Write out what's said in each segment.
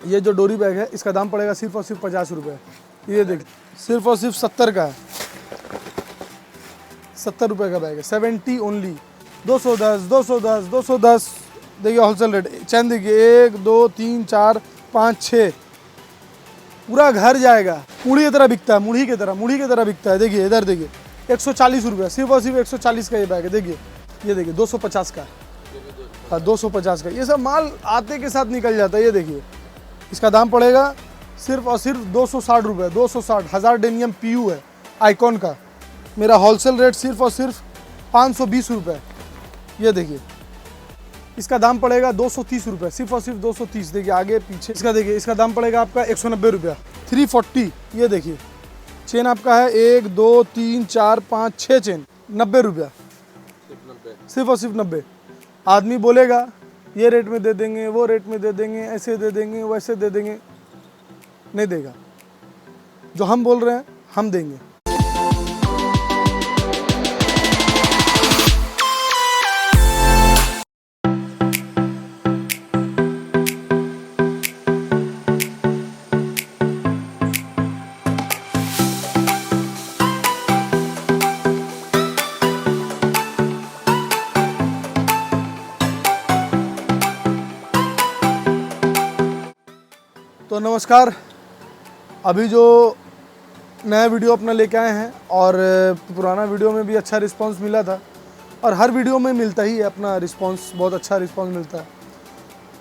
ये जो डोरी बैग है इसका दाम पड़ेगा सिर्फ और सिर्फ 50 रुपये। ये देखिए सिर्फ और सिर्फ 70 का है, 70 रुपये का बैग है, 70 ओनली। 210 210 210 देखिए होलसेल रेट। चैन देखिए 1 2 3 4 5 6 पूरा घर जाएगा। मुड़ी की तरह बिकता है, मुड़ी की तरह बिकता है। देखिए इधर देखिए 140 रुपये, सिर्फ और सिर्फ 140 का ये बैग है। देखिए ये देखिए 250 का, हाँ 250 का। ये सब माल आते के साथ निकल जाता है। ये देखिए इसका दाम पड़ेगा सिर्फ और सिर्फ 260 रुपये, 260। 1000 डेनियम PU है आइकॉन का। मेरा होलसेल रेट सिर्फ और सिर्फ 520 रुपये। ये देखिए इसका दाम पड़ेगा 230 रुपये, सिर्फ और सिर्फ 230। देखिए आगे पीछे इसका देखिए, इसका दाम पड़ेगा आपका 190 रुपया, 340। ये देखिए चेन आपका है 1 2 3 4 5 6 चेन, 90 रुपया, सिर्फ और सिर्फ 90। आदमी बोलेगा ये रेट में दे देंगे, वो रेट में दे देंगे, ऐसे दे देंगे, वैसे दे देंगे, नहीं देगा। जो हम बोल रहे हैं हम देंगे। तो नमस्कार, अभी जो नया वीडियो अपना लेके आए हैं और पुराना वीडियो में भी अच्छा रिस्पांस मिला था और हर वीडियो में मिलता ही है अपना रिस्पांस, बहुत अच्छा रिस्पांस मिलता है।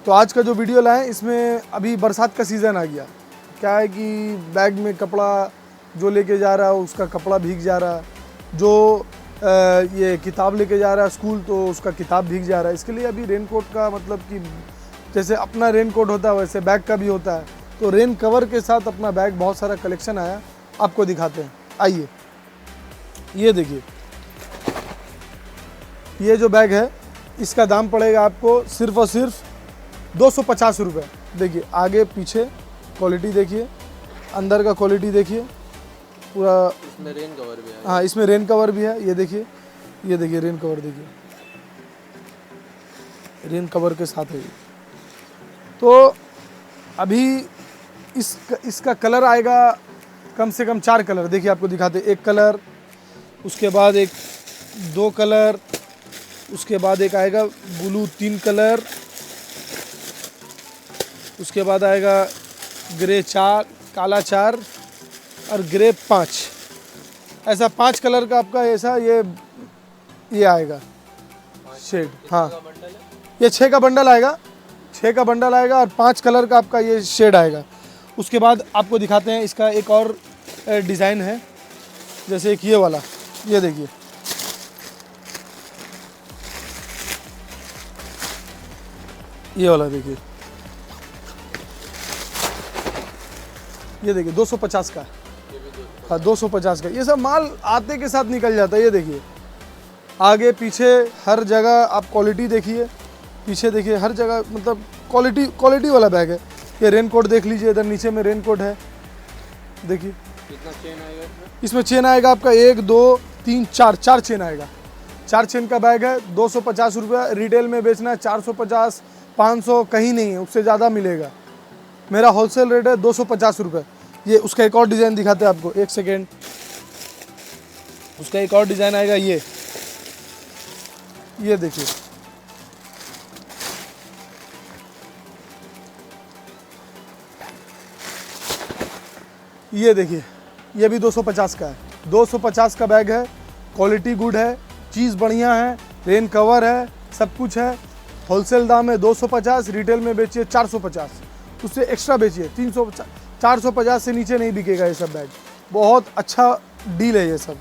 तो आज का जो वीडियो लाएं इसमें अभी बरसात का सीज़न आ गया। क्या है कि बैग में कपड़ा जो लेके जा रहा है उसका कपड़ा भीग जा रहा है, जो ये किताब लेके जा रहा है स्कूल तो उसका किताब भीग जा रहा है। इसके लिए अभी रेनकोट का मतलब कि जैसे अपना रेनकोट होता है वैसे बैग का भी होता है। तो रेन कवर के साथ अपना बैग बहुत सारा कलेक्शन आया, आपको दिखाते हैं। आइए ये देखिए, ये जो बैग है इसका दाम पड़ेगा आपको सिर्फ और सिर्फ 250 रुपये। देखिए आगे पीछे क्वालिटी देखिए, अंदर का क्वालिटी देखिए पूरा। इसमें रेन कवर भी है। हाँ इसमें रेन कवर भी है। ये देखिए रेन कवर देखिए, रेन कवर के साथ है ये। तो अभी इसका कलर आएगा कम से कम 4 कलर। देखिए आपको दिखाते, एक कलर, उसके बाद एक 2 कलर, उसके बाद एक आएगा ब्लू 3 कलर, उसके बाद आएगा ग्रे 4, काला 4 और ग्रे 5। ऐसा 5 कलर का आपका ऐसा ये आएगा शेड। हाँ ये 6 का बंडल आएगा, 6 का बंडल आएगा और 5 कलर का आपका ये शेड आएगा। उसके बाद आपको दिखाते हैं इसका एक और डिज़ाइन है, जैसे एक ये वाला। ये देखिए ये वाला देखिए, ये देखिए 250 का, हाँ 250 का। ये सब माल आते के साथ निकल जाता है। ये देखिए आगे पीछे हर जगह आप क्वालिटी देखिए, पीछे देखिए हर जगह मतलब क्वालिटी वाला बैग है। ये रेनकोट देख लीजिए, इधर नीचे में रेनकोट है। देखिए कितना चेन आएगा इसमें चेन आएगा आपका 1 2 3 4 चेन आएगा। 4 चेन का बैग है, 250 रुपया। रिटेल में बेचना है 450 500 कहीं नहीं है, उससे ज़्यादा मिलेगा। मेरा होलसेल रेट है 250 रुपये। ये उसका एक और डिज़ाइन दिखाते हैं आपको, एक सेकेंड। उसका एक और डिज़ाइन आएगा ये देखिए, ये देखिए ये भी 250 का है। 250 का बैग है, क्वालिटी गुड है, चीज़ बढ़िया है, रेन कवर है, सब कुछ है। होलसेल दाम है 250, रिटेल में बेचिए 450, उससे एक्स्ट्रा बेचिए 350। 450 से नीचे नहीं बिकेगा ये सब बैग। बहुत अच्छा डील है ये सब।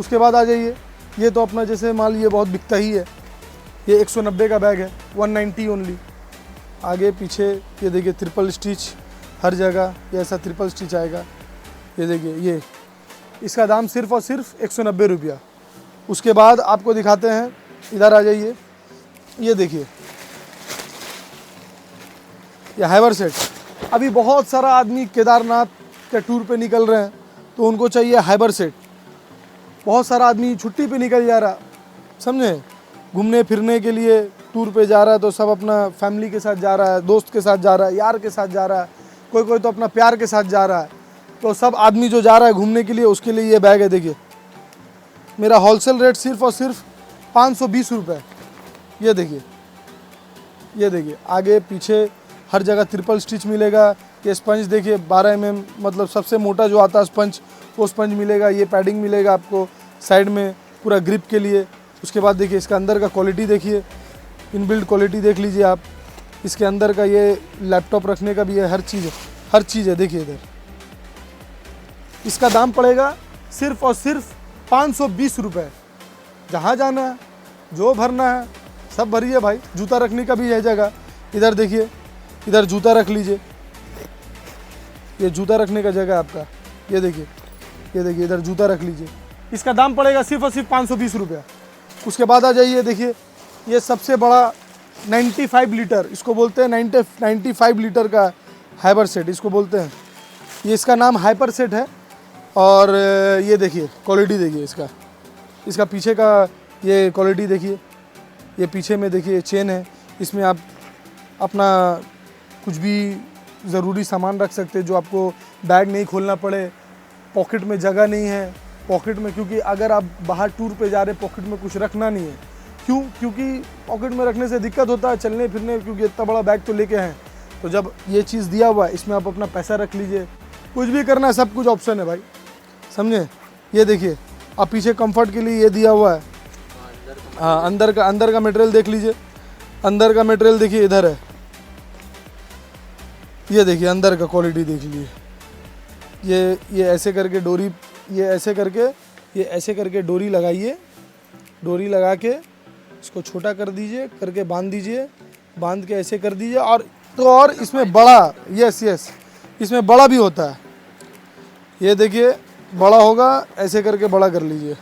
उसके बाद आ जाइए, ये तो अपना जैसे माल ये बहुत बिकता ही है। ये 190 का बैग है, 190 ओनली। आगे पीछे ये देखिए ट्रिपल स्टिच हर जगह, ये ऐसा ट्रिपल स्टिच आएगा। ये देखिए ये इसका दाम सिर्फ और सिर्फ 190 रुपया। उसके बाद आपको दिखाते हैं, इधर आ जाइए, ये देखिए ये हैवर सेट। अभी बहुत सारा आदमी केदारनाथ के टूर पे निकल रहे हैं तो उनको चाहिए हैवर सेट। बहुत सारा आदमी छुट्टी पे निकल जा रहा, समझे, घूमने फिरने के लिए टूर पे जा रहा है तो सब अपना फैमिली के साथ जा रहा है, दोस्त के साथ जा रहा है, यार के साथ जा रहा है, कोई कोई तो अपना प्यार के साथ जा रहा है। तो सब आदमी जो जा रहा है घूमने के लिए उसके लिए ये बैग है। देखिए मेरा होलसेल रेट सिर्फ और सिर्फ 520 रुपये। ये देखिए, ये देखिए आगे पीछे हर जगह ट्रिपल स्टिच मिलेगा। ये स्पंज देखिए 12 mm, मतलब सबसे मोटा जो आता है स्पंज, वो स्पंज मिलेगा। ये पैडिंग मिलेगा आपको साइड में पूरा ग्रिप के लिए। उसके बाद देखिए इसका अंदर का क्वालिटी देखिए, इनबिल्ट क्वालिटी देख लीजिए आप। इसके अंदर का ये लैपटॉप रखने का भी है, हर चीज़ है। देखिए इधर इसका दाम पड़ेगा सिर्फ और सिर्फ 520 रुपये। जहाँ जाना है, जो भरना है सब भरिए भाई। जूता रखने का भी है जगह। इधर देखिए, इधर जूता रख लीजिए, ये जूता रखने का जगह आपका। ये देखिए, ये देखिए इधर जूता रख लीजिए। इसका दाम पड़ेगा सिर्फ और सिर्फ 520 रुपया। उसके बाद आ जाइए, देखिए ये सबसे बड़ा 95 लीटर, इसको बोलते हैं 95 लीटर का हाइपर सेट इसको बोलते हैं। ये इसका नाम हाइपर सेट है। और ये देखिए क्वालिटी देखिए इसका पीछे का ये क्वालिटी देखिए। ये पीछे में देखिए चेन है, इसमें आप अपना कुछ भी ज़रूरी सामान रख सकते हैं जो आपको बैग नहीं खोलना पड़े। पॉकेट में जगह नहीं है, पॉकेट में, क्योंकि अगर आप बाहर टूर पे जा रहे पॉकेट में कुछ रखना नहीं है। क्यों? क्योंकि पॉकेट में रखने से दिक्कत होता है चलने फिरने, क्योंकि इतना बड़ा बैग तो लेके हैं। तो जब ये चीज़ दिया हुआ है इसमें आप अपना पैसा रख लीजिए, कुछ भी करना है सब कुछ ऑप्शन है भाई, समझे। ये देखिए आप पीछे कंफर्ट के लिए ये दिया हुआ है। हाँ, अंदर का मटेरियल देख लीजिए। अंदर का मटेरियल देखिए इधर है। ये देखिए अंदर का क्वालिटी देख लीजिए। ये ऐसे करके डोरी, ये ऐसे करके डोरी लगाइए। डोरी लगा के इसको छोटा कर दीजिए, करके बांध दीजिए, बांध के ऐसे कर दीजिए। और इसमें बड़ा, यस इसमें बड़ा भी होता है। ये देखिए बड़ा होगा, ऐसे करके बड़ा कर लीजिए।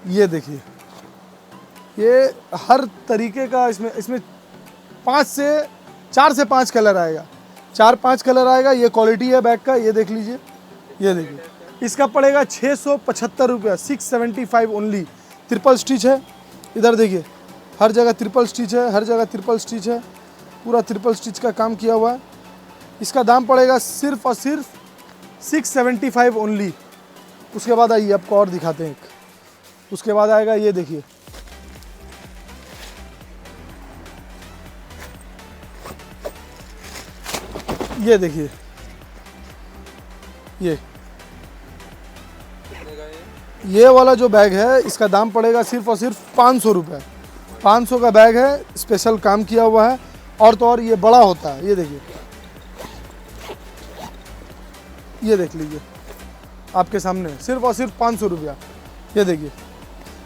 ये देखिए, ये हर तरीके का इसमें 4 से 5 कलर आएगा, 4-5 कलर आएगा। ये क्वालिटी है बैग का, ये देख लीजिए। ये देखिए इसका पड़ेगा 675 रुपया, 675 ओनली। ट्रिपल स्टिच है। इधर देखिए हर जगह ट्रिपल स्टिच है, हर जगह ट्रिपल स्टिच है, पूरा ट्रिपल स्टिच का काम किया हुआ है। इसका दाम पड़ेगा सिर्फ और सिर्फ 675 ओनली। उसके बाद आइए आपको और दिखाते हैं। उसके बाद आएगा ये देखिए, ये देखिए, ये वाला जो बैग है इसका दाम पड़ेगा सिर्फ और सिर्फ 500 रुपये। 500 का बैग है, स्पेशल काम किया हुआ है। और तो और ये बड़ा होता है। ये देखिए, ये देख लीजिए आपके सामने, सिर्फ और सिर्फ 500 रुपया। ये देखिए,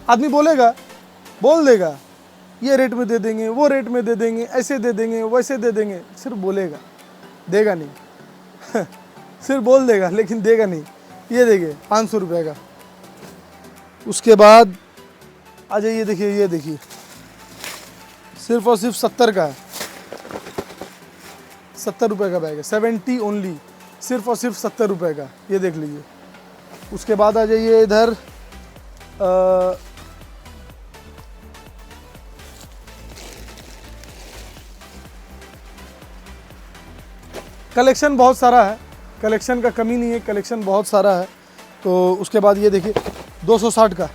आदमी बोल देगा ये रेट में दे देंगे, वो रेट में दे देंगे, ऐसे दे देंगे, वैसे दे देंगे, सिर्फ बोलेगा, देगा नहीं सिर्फ बोल देगा लेकिन देगा नहीं। ये देखिए 500 रुपये का। उसके बाद आ जाइए, देखिए ये देखिए सिर्फ और सिर्फ 70 का है, 70 रुपये का बैग है, 70 ओनली, सिर्फ और सिर्फ 70 रुपये का। ये देख लीजिए। उसके बाद आ जाइए इधर, कलेक्शन बहुत सारा है, कलेक्शन का कमी नहीं है, कलेक्शन बहुत सारा है। तो उसके बाद ये देखिए 260 का,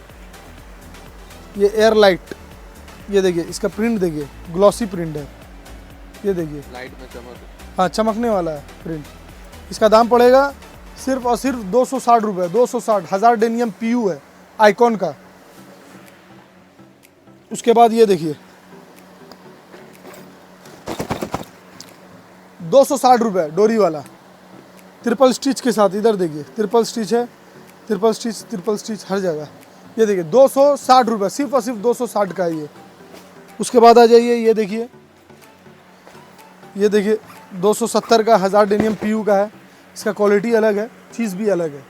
ये एयर लाइट। ये देखिए इसका प्रिंट देखिए, ग्लॉसी प्रिंट है। ये देखिए लाइट में चमक, हाँ चमकने वाला है प्रिंट। इसका दाम पड़ेगा सिर्फ और सिर्फ 260 रुपये, 260। 1000 डेनियम PU है आइकॉन का। उसके बाद ये देखिए 260 रुपये डोरी वाला, ट्रिपल स्टिच के साथ। इधर देखिए ट्रिपल स्टिच है, ट्रिपल स्टिच हर जगह। ये देखिए 260 रुपये, सिर्फ और सिर्फ 260 का है ये। उसके बाद आ जाइए, ये देखिए 270 का 1000 डेनियम PU का है। इसका क्वालिटी अलग है, चीज़ भी अलग है।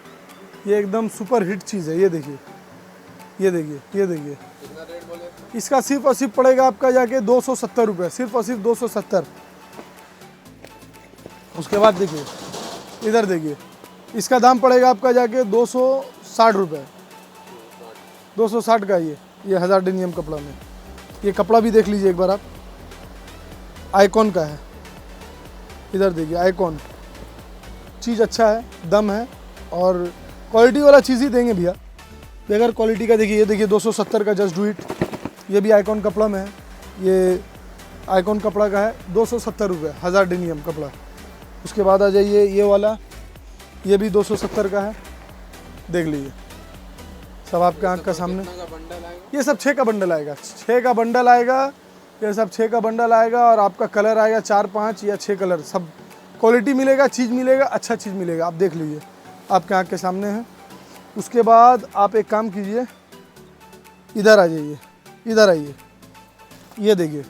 ये एकदम सुपर हिट चीज़ है। ये देखिए, ये देखिए, ये देखिए। कितना रेट बोले? इसका सिर्फ और सिर्फ पड़ेगा आपका जाके 270 रुपये, सिर्फ और सिर्फ 270। उसके बाद देखिए इधर देखिए, इसका दाम पड़ेगा आपका जाके 260 रुपये, 260 का ये 1000 डेनियम कपड़ा में। ये कपड़ा भी देख लीजिए एक बार आप, आइकॉन का है, इधर देखिए आइकॉन, चीज़ अच्छा है, दम है और क्वालिटी वाला चीज़ ही देंगे भैया। बगैर क्वालिटी का देखिए, ये देखिए 270 का जस्ट डू इट, ये भी आइकॉन कपड़ा में है, ये आइकॉन कपड़ा का है, 270 रुपये, 1000 डेनियम कपड़ा। उसके बाद आ जाइए ये वाला, ये भी 270 का है, देख लीजिए सब आपके आँख का सामने। कितना का बंडल आएगा? ये सब 6 का बंडल आएगा, 6 का बंडल आएगा, ये सब 6 का बंडल आएगा और आपका कलर आएगा 4, 5 या 6 कलर, सब क्वालिटी मिलेगा, चीज़ मिलेगा, अच्छा चीज़ मिलेगा, आप देख लीजिए आपके आँख के सामने है। उसके बाद आप एक काम कीजिए, इधर आ जाइए, इधर आइए, ये देखिए,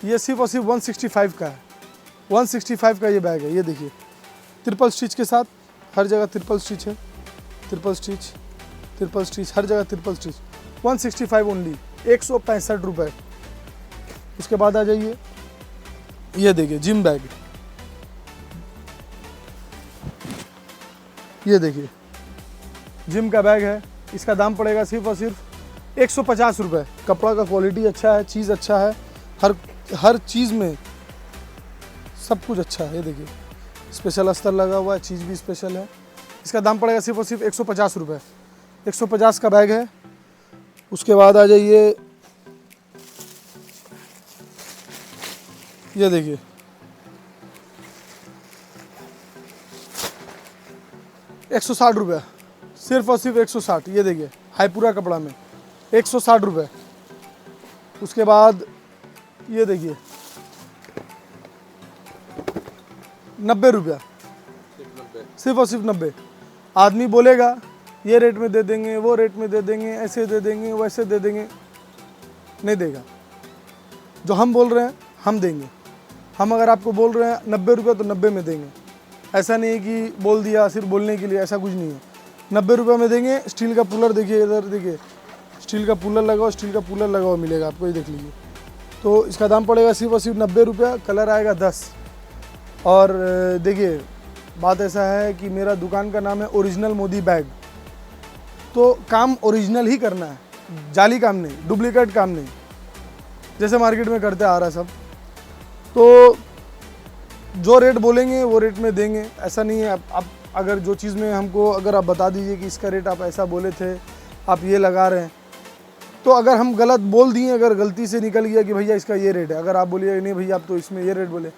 ये सिर्फ और सिर्फ 165 का है, 165 का ये बैग है, ये देखिए ट्रिपल स्टिच के साथ, हर जगह ट्रिपल स्टिच है, ट्रिपल स्टिच, ट्रिपल स्टिच, हर जगह ट्रिपल स्टिच, 165 ओनली, 165 रुपये। उसके बाद आ जाइए, ये देखिए जिम बैग, ये देखिए जिम का बैग है, इसका दाम पड़ेगा सिर्फ और सिर्फ 150 रुपये। कपड़ा का क्वालिटी अच्छा है, चीज़ अच्छा है, हर चीज़ में सब कुछ अच्छा है। ये देखिए स्पेशल अस्तर लगा हुआ है, चीज़ भी स्पेशल है। इसका दाम पड़ेगा सिर्फ और सिर्फ 150 रुपये, 150 का बैग है। उसके बाद आ जाइए, ये देखिए ₹160, सिर्फ और सिर्फ 160, ये देखिए हाईपुरा कपड़ा में 160 रुपये। उसके बाद ये देखिए 90 रुपया, सिर्फ और सिर्फ 90। आदमी बोलेगा ये रेट में दे देंगे, वो रेट में दे देंगे, ऐसे दे देंगे, वैसे दे देंगे, नहीं देगा। जो हम बोल रहे हैं हम देंगे। हम अगर आपको बोल रहे हैं 90 रुपये तो 90 में देंगे। ऐसा नहीं है कि बोल दिया सिर्फ बोलने के लिए, ऐसा कुछ नहीं है। 90 रुपये में देंगे। स्टील का पुलर देखिए, इधर देखिए स्टील का पुलर लगा हुआ, स्टील का पुलर लगा हुआ मिलेगा आपको, ये देख लीजिए। तो इसका दाम पड़ेगा सिर्फ और सिर्फ 90 रुपया, कलर आएगा 10। और देखिए बात ऐसा है कि मेरा दुकान का नाम है ओरिजिनल मोदी बैग, तो काम ओरिजिनल ही करना है, जाली काम नहीं, डुप्लीकेट काम नहीं, जैसे मार्केट में करते आ रहा सब। तो जो रेट बोलेंगे वो रेट में देंगे, ऐसा नहीं है। आप अगर जो चीज़ में हमको अगर आप बता दीजिए कि इसका रेट आप ऐसा बोले थे, आप ये लगा रहे हैं, तो अगर हम गलत बोल दिए, अगर गलती से निकल गया कि भैया इसका ये रेट है, अगर आप बोलिए नहीं भैया आप तो इसमें ये रेट बोले,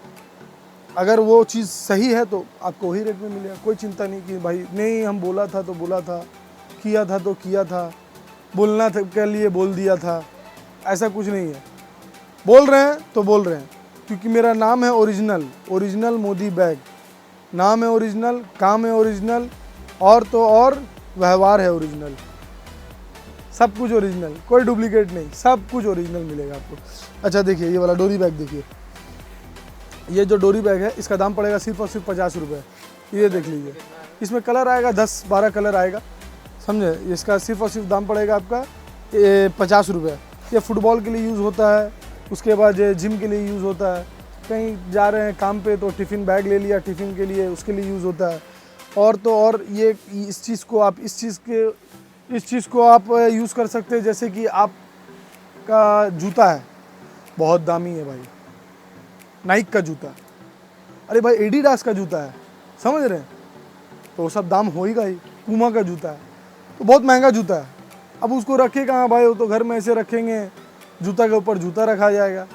अगर वो चीज़ सही है तो आपको वही रेट में मिलेगा। कोई चिंता नहीं कि भाई नहीं हम बोला था तो बोला था, किया था तो किया था, बोलना था के लिए बोल दिया था, ऐसा कुछ नहीं है। बोल रहे हैं तो बोल रहे हैं, क्योंकि मेरा नाम है ओरिजिनल, ओरिजिनल मोदी बैग। नाम है ओरिजिनल, काम है ओरिजिनल, और तो और व्यवहार है ओरिजिनल, सब कुछ ओरिजिनल, कोई डुप्लीकेट नहीं, सब कुछ ओरिजिनल मिलेगा आपको। अच्छा देखिए ये वाला डोरी बैग देखिए, ये जो डोरी बैग है इसका दाम पड़ेगा सिर्फ और सिर्फ 50 रुपये। ये देख लीजिए, इसमें कलर आएगा 10-12 कलर आएगा, समझे। इसका सिर्फ और सिर्फ दाम पड़ेगा आपका 50 रुपये। ये फुटबॉल के लिए यूज़ होता है, उसके बाद जिम के लिए यूज़ होता है, कहीं जा रहे हैं काम पे तो टिफ़िन बैग ले लिया, टिफ़िन के लिए उसके लिए यूज़ होता है। और तो और ये इस चीज़ को आप यूज़ कर सकते हैं, जैसे कि आपका जूता है बहुत दामी है भाई, नाइक का जूता, अरे भाई एडिडास का जूता है, समझ रहे हैं, तो वो सब दाम होएगा ही। पूमा का जूता है तो बहुत महंगा जूता है, अब उसको रखे कहाँ भाई, वो तो घर में ऐसे रखेंगे, जूता के ऊपर जूता रखा जाएगा,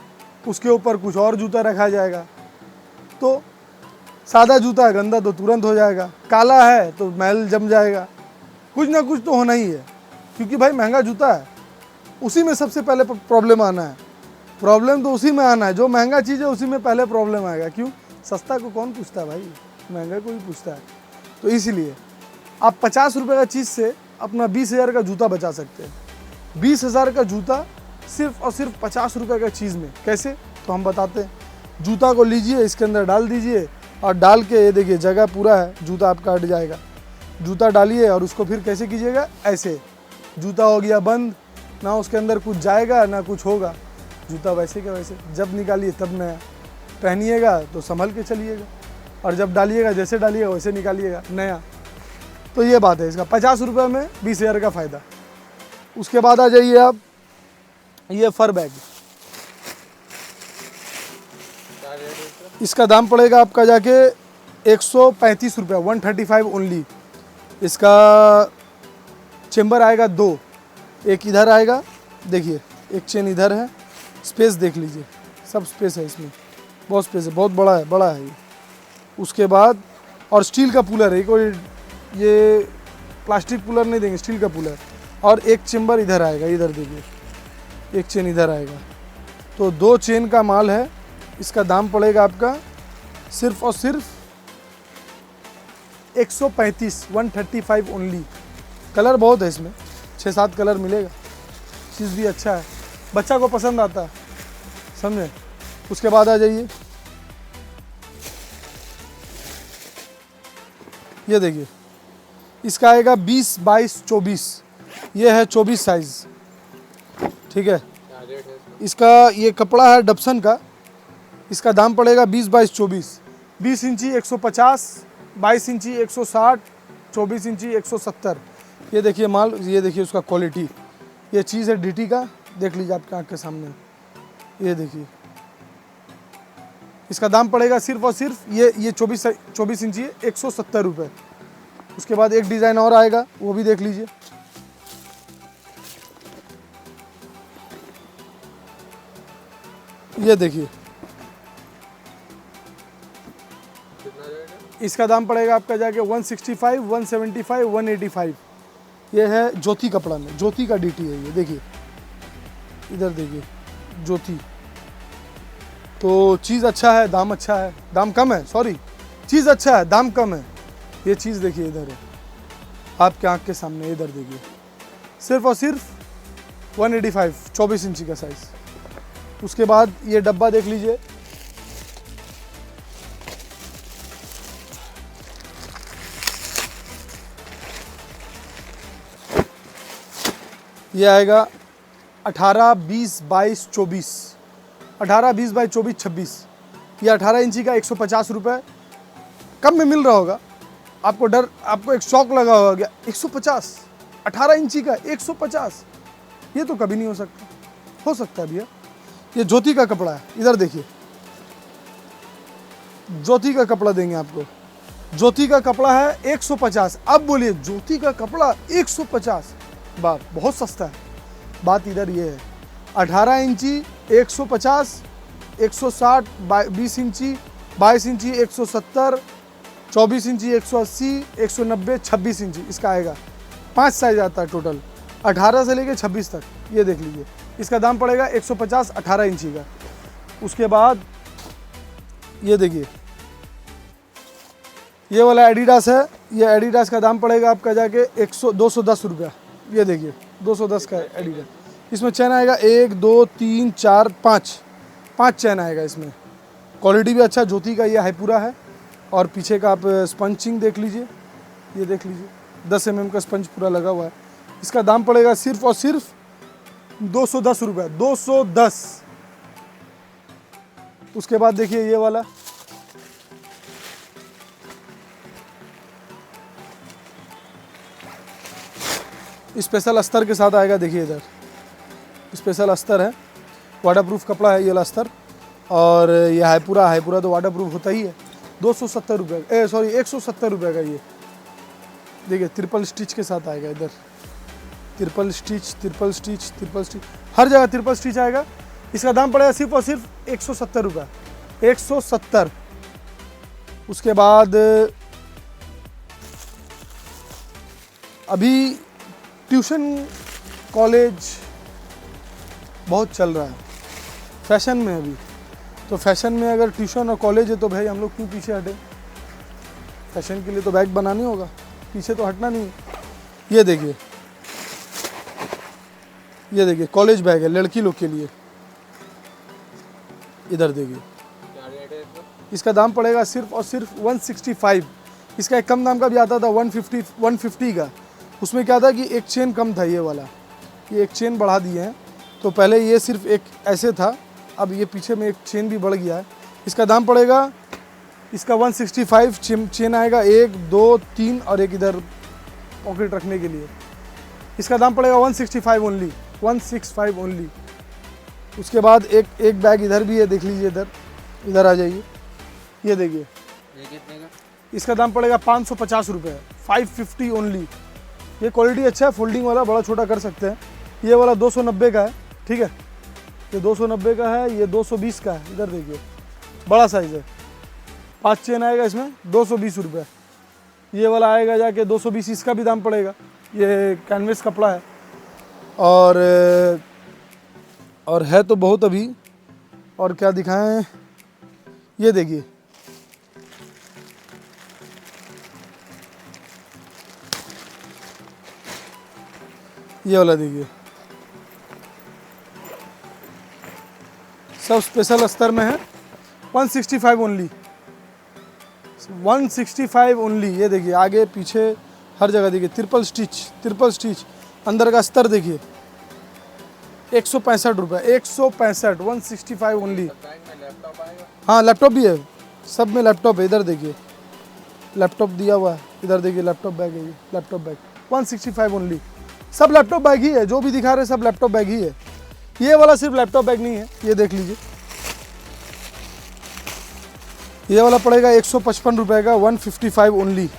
उसके ऊपर कुछ और जूता रखा जाएगा, तो सादा जूता है गंदा तो तुरंत हो जाएगा, काला है तो मैल जम जाएगा, कुछ ना कुछ तो होना ही है, क्योंकि भाई महंगा जूता है, उसी में सबसे पहले प्रॉब्लम आना है। प्रॉब्लम तो उसी में आना है, जो महंगा चीज़ है उसी में पहले प्रॉब्लम आएगा। क्यों? सस्ता को कौन पूछता है भाई, महंगा को ही पूछता है। तो इसीलिए आप 50 रुपये का चीज़ से अपना 20,000 का जूता बचा सकते हैं। 20,000 का जूता सिर्फ और सिर्फ 50 रुपये का चीज़ में। कैसे? तो हम बताते हैं। जूता को लीजिए, इसके अंदर डाल दीजिए और डाल के ये देखिए जगह पूरा है, जूता आपका हट जाएगा। जूता डालिए और उसको फिर कैसे कीजिएगा, ऐसे। जूता हो गया बंद, ना उसके अंदर कुछ जाएगा ना कुछ होगा, जूता वैसे का वैसे। जब निकालिए तब नया, पहनिएगा तो संभल के चलिएगा, और जब डालिएगा जैसे डालिएगा वैसे निकालिएगा नया। तो ये बात है इसका, 50 रुपये में 20,000 का फ़ायदा। उसके बाद आ जाइए आप ये फर बैग, क्या रेट है इसका? इसका दाम पड़ेगा आपका जाके 135 रुपये, 135 ओनली। इसका चेम्बर आएगा 2, एक इधर आएगा, देखिए एक चेन इधर है, स्पेस देख लीजिए, सब स्पेस है इसमें, बहुत स्पेस है, बहुत बड़ा है ये। उसके बाद और स्टील का पुलर है, कोई ये प्लास्टिक पुलर नहीं देंगे, स्टील का पुलर। और एक चेम्बर इधर आएगा, इधर देखिए एक चेन इधर आएगा, तो 2 चेन का माल है। इसका दाम पड़ेगा आपका सिर्फ और सिर्फ 135, 135 ओनली। कलर बहुत है इसमें, 6-7 कलर मिलेगा, चीज़ भी अच्छा है, बच्चा को पसंद आता है, समझे। उसके बाद आ जाइए, ये देखिए इसका आएगा 20, 22, 24, ये है 24 साइज़, ठीक है। क्या रेट है इसका? इसका ये कपड़ा है डबसन का, इसका दाम पड़ेगा 20, 22, 24। 20 इंची 150, 22 इंची 160, 24 इंची 170। ये देखिए माल, ये देखिए उसका क्वालिटी, ये चीज़ है डीटी का, देख लीजिए आपके आँख के सामने, ये देखिए। इसका दाम पड़ेगा सिर्फ और सिर्फ ये 24 इंची है, 170 रुपये। उसके बाद एक डिज़ाइन और आएगा, वो भी देख लीजिए। ये देखिए, कितना रेट है? इसका दाम पड़ेगा आपका जाके 165, 175, 185। ये है ज्योति कपड़ा में, ज्योति का डीटी है ये, देखिए इधर देखिए ज्योति। तो चीज़ अच्छा है, दाम अच्छा है, दाम कम है, सॉरी चीज़ अच्छा है, दाम कम है। ये चीज़ देखिए इधर है आपके आँख के सामने, इधर देखिए, सिर्फ और सिर्फ 185, 24 इंची का साइज़। उसके बाद ये डब्बा देख लीजिए, ये आएगा 18, 20, 22, 24, 18, 20, 22, 24, 26। ये 18 इंची का 150 रुपये, कम में मिल रहा होगा आपको, आपको एक शौक लगा होगा 150, 18 इंची का 150, ये तो कभी नहीं हो सकता भैया। ये ज्योति का कपड़ा है, इधर देखिए, ज्योति का कपड़ा देंगे आपको, ज्योति का कपड़ा है 150। अब बोलिए ज्योति का कपड़ा 150, बात बहुत सस्ता है। बात इधर ये है, 18 इंची 150, 160, 20 इंची 22 इंची 170, 24 इंची 180, 190, 26 इंची इसका आएगा। 5 साइज आता है टोटल, 18 से लेके 26 तक। ये देख लीजिए, इसका दाम पड़ेगा 150, 18 इंची का। उसके बाद ये देखिए, ये वाला एडिडास है, ये एडिडास का दाम पड़ेगा आपका जाके 210 रुपया। ये देखिए 210 का एडिडास। इसमें चैन आएगा 1, 2, 3, 4, 5 चैन आएगा इसमें। क्वालिटी भी अच्छा, ज्योति का ये हाईपुरा है। और पीछे का आप स्पंचिंग देख लीजिए, ये देख लीजिए 10 mm का स्पंज पूरा लगा हुआ है। इसका दाम पड़ेगा सिर्फ और सिर्फ 210 रुपये, 210। उसके बाद देखिए ये वाला, स्पेशल अस्तर के साथ आएगा। देखिए इधर स्पेशल अस्तर है, वाटरप्रूफ कपड़ा है ये वाला अस्तर। और ये हाईपुरा तो वाटरप्रूफ होता ही है। 270 रुपये, सॉरी 170 रुपये का ये देखिए, ट्रिपल स्टिच के साथ आएगा। इधर ट्रिपल स्टिच, हर जगह ट्रिपल स्टिच आएगा। इसका दाम पड़ेगा सिर्फ और सिर्फ 170 रुपये, 170। उसके बाद अभी ट्यूशन कॉलेज बहुत चल रहा है, फैशन में अभी। तो फैशन में अगर ट्यूशन और कॉलेज है तो भाई हम लोग क्यों पीछे हटें। फैशन के लिए तो बैग बनानी होगा, पीछे तो हटना नहीं। ये देखिए कॉलेज बैग है लड़की लोग के लिए। इधर देखिए, क्या रेट है इसका? इसका दाम पड़ेगा सिर्फ और सिर्फ 165। इसका एक कम दाम का भी आता था 150 का। उसमें क्या था कि एक चेन कम था, ये वाला, ये एक चेन बढ़ा दिए हैं। तो पहले ये सिर्फ एक ऐसे था, अब ये पीछे में एक चेन भी बढ़ गया है। इसका दाम पड़ेगा, इसका 165 चेन आएगा, 1, 2, 3 और एक इधर पॉकेट रखने के लिए। इसका दाम पड़ेगा 165 ओनली, 165 ओनली। उसके बाद एक बैग इधर भी है, देख लीजिए इधर आ जाइए, ये देखिए ये कितने का? इसका दाम पड़ेगा 550 रुपये, 550 ओनली। ये क्वालिटी अच्छा है, फोल्डिंग वाला, बड़ा छोटा कर सकते हैं। ये वाला 290 का है, ठीक है, ये 290 का है, ये 220 का है, इधर देखिए बड़ा साइज़ है। 5 चेन आएगा इसमें, 220 रुपये। ये वाला आएगा जाके 220, इसका भी दाम पड़ेगा। ये कैनवस कपड़ा है और है तो बहुत अभी। और क्या दिखाएं, ये देखिए ये वाला देखिए, सब स्पेशल अस्तर में है, 165 ओनली, 165 ओनली। ये देखिए आगे पीछे हर जगह देखिए, ट्रिपल स्टिच, अंदर का अस्तर देखिए, 165 रुपये, 165, 165 ओनली। बैग में लैपटॉप आएगा? हाँ लैपटॉप भी है, सब में लैपटॉप है। इधर देखिए लैपटॉप दिया हुआ है, इधर देखिए लैपटॉप बैग है, ये लैपटॉप बैग 165 ओनली। सब लैपटॉप बैग ही है, जो भी दिखा रहे सब लैपटॉप बैग ही है। ये वाला सिर्फ लैपटॉप बैग नहीं है, ये देख लीजिए, ये वाला पड़ेगा 155 रुपये का, 155 ओनली।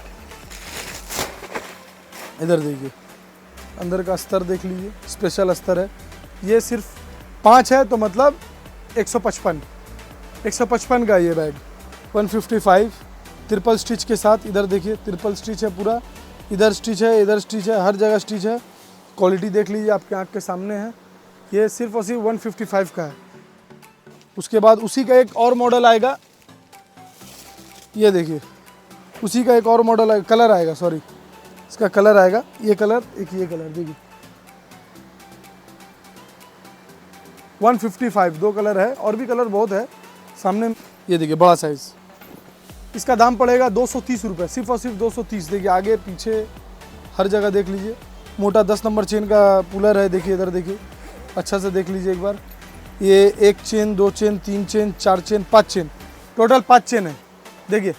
इधर देखिए अंदर का अस्तर देख लीजिए, स्पेशल अस्तर है। ये सिर्फ 5 है तो मतलब 155 का ये बैग, 155 ट्रिपल स्टिच के साथ। इधर देखिए ट्रिपल स्टिच है पूरा, इधर स्टिच है, इधर स्टिच है, हर जगह स्टिच है। क्वालिटी देख लीजिए, आपके आँख के सामने है। ये सिर्फ और सिर्फ 155 का है। उसके बाद उसी का एक और मॉडल आएगा, ये देखिए उसी का एक और मॉडल आएगा, कलर आएगा, सॉरी इसका कलर आएगा, ये कलर, एक ये कलर देखिए, 155, 2 कलर है, और भी कलर बहुत है सामने। ये देखिए बड़ा साइज़, इसका दाम पड़ेगा 230 रुपये, सिर्फ और सिर्फ 230। देखिए आगे पीछे हर जगह देख लीजिए, मोटा 10 नंबर चेन का पुलर है। देखिए इधर देखिए, अच्छा से देख लीजिए एक बार। ये 1 chain, 2 chain, 3 chain, 4 chain, 5 chain, total 5 chain है। देखिए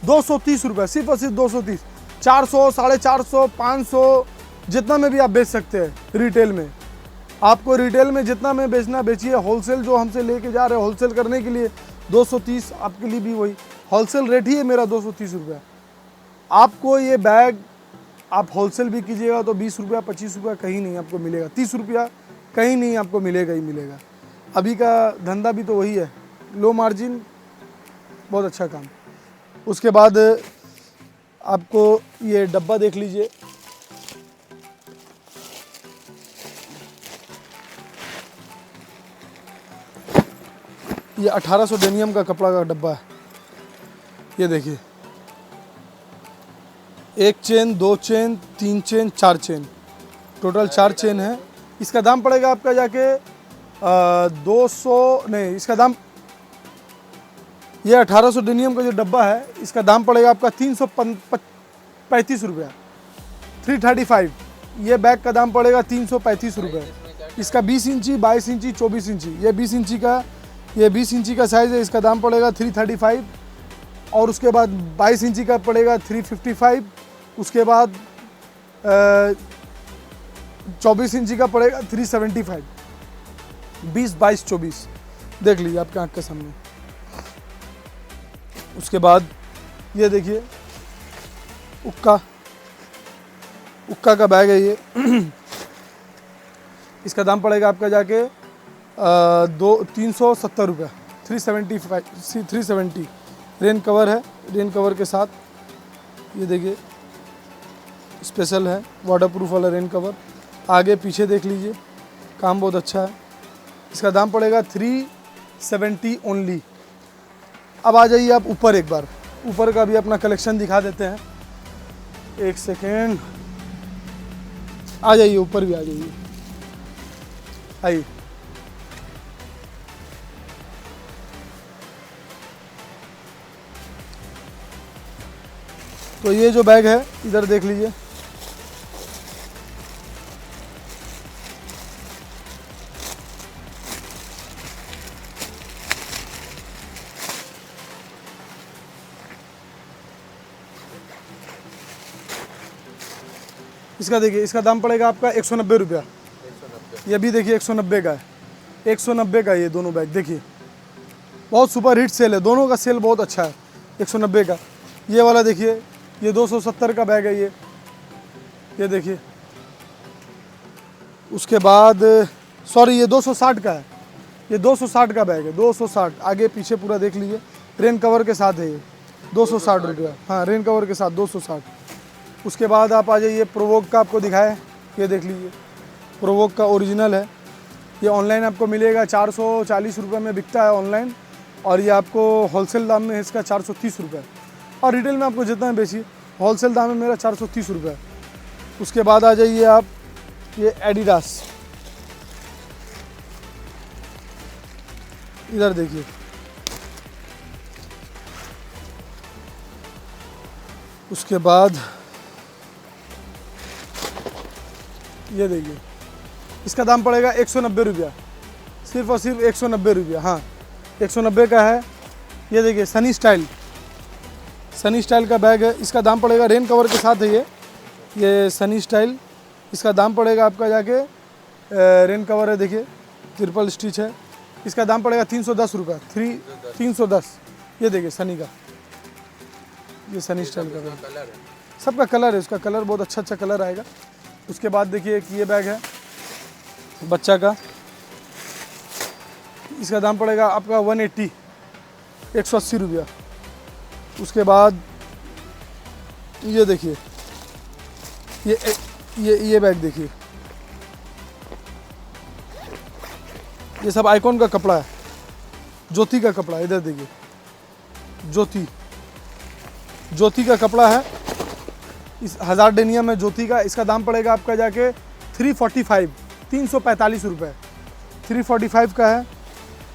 230 रुपये, सिर्फ और सिर्फ 230। 400, 450, 500, जितना में भी आप बेच सकते हैं रिटेल में। आपको रिटेल में जितना में बेचना बेचिए, होलसेल जो हमसे लेके जा रहे हैं होलसेल करने के लिए 230, आपके लिए भी वही होलसेल रेट ही है मेरा, 230 रुपये। आपको ये बैग आप होलसेल भी कीजिएगा तो 20 रुपया, 25 रुपया कहीं नहीं आपको मिलेगा, 30 रुपया कहीं नहीं आपको मिलेगा ही मिलेगा। अभी का धंधा भी तो वही है, लो मार्जिन, बहुत अच्छा काम। उसके बाद आपको ये डब्बा देख लीजिए, ये 1800 डेनियम का कपड़ा का डब्बा है। ये देखिए 1 chain, 2 chain, 3 chain, 4 chain, total 4 chain है। इसका दाम पड़ेगा आपका जाके 200 नहीं, इसका दाम, ये 1800 डेनियम का जो डब्बा है इसका दाम पड़ेगा आपका 335 रुपया, 335। ये बैग का दाम पड़ेगा 335 रुपये। इसका 20 इंची, 22 इंची, 24 इंची, ये 20 इंची का, ये 20 इंची का साइज़ है, इसका दाम पड़ेगा 335। और उसके बाद 22 इंची का पड़ेगा 355। उसके बाद 24 इंची का पड़ेगा 375। 20, 22, 24 देख लीजिए आपके आँख के सामने। उसके बाद ये देखिए उक्का का बैग है ये इसका दाम पड़ेगा आपका जाके 370 रुपये, 370। रेन कवर है, रेन कवर के साथ ये देखिए स्पेशल है, वाटर प्रूफ वाला रेन कवर। आगे पीछे देख लीजिए, काम बहुत अच्छा है। इसका दाम पड़ेगा 370 ओनली। अब आ जाइए आप ऊपर, एक बार ऊपर का भी अपना कलेक्शन दिखा देते हैं। एक सेकेंड, आ जाइए ऊपर भी आ जाइए, आइए। तो ये जो बैग है इधर देख लीजिए, इसका देखिए, इसका दाम पड़ेगा आपका 190 रुपया। 190। ये भी देखिए 190 का है। 190 का ये दोनों बैग देखिए, बहुत सुपर हिट सेल है, दोनों का सेल बहुत अच्छा है। 190 का ये वाला देखिए, ये 270 का बैग है ये देखिए। उसके बाद सॉरी ये 260 का है, ये 260 का बैग है, 260 आगे पीछे पूरा देख लीजिए, रेन कवर के साथ है ये 260 रुपया। हाँ रेन कवर के साथ 260। उसके बाद आप आ जाइए, प्रोवोक का आपको दिखाए, ये देख लीजिए, प्रोवोक का ओरिजिनल है। ये ऑनलाइन आपको मिलेगा 440 रुपये में बिकता है ऑनलाइन, और ये आपको होलसेल दाम में है इसका 430 रुपये, और रिटेल में आपको जितना है बेची, होलसेल दाम है मेरा 430 रुपये। उसके बाद आ जाइए आप, ये एडिडास, इधर देखिए, उसके बाद ये देखिए, इसका दाम पड़ेगा 190 रुपया, सिर्फ और सिर्फ 190 रुपया। हाँ 190 का है। ये देखिए सनी स्टाइल का बैग है, इसका दाम पड़ेगा, रेन कवर के साथ है ये सनी स्टाइल, इसका दाम पड़ेगा आपका जाके, रेन कवर है देखिए, ट्रिपल स्टिच है, इसका दाम पड़ेगा 310 रुपये, 310। ये देखिए सनी का, ये सनी स्टाइल का बैग, कलर है, सबका कलर है, उसका कलर बहुत अच्छा कलर आएगा। उसके बाद देखिए एक ये बैग है बच्चा का, इसका दाम पड़ेगा आपका 180, 180 रुपया। उसके बाद ये देखिए, ये बैग देखिए, ये सब आइकॉन का कपड़ा है, ज्योति का कपड़ा है, इधर देखिए, ज्योति का कपड़ा है, इस 1000 डेनियम है ज्योति का। इसका दाम पड़ेगा आपका जाके 345, 345 रुपये, 345 का है।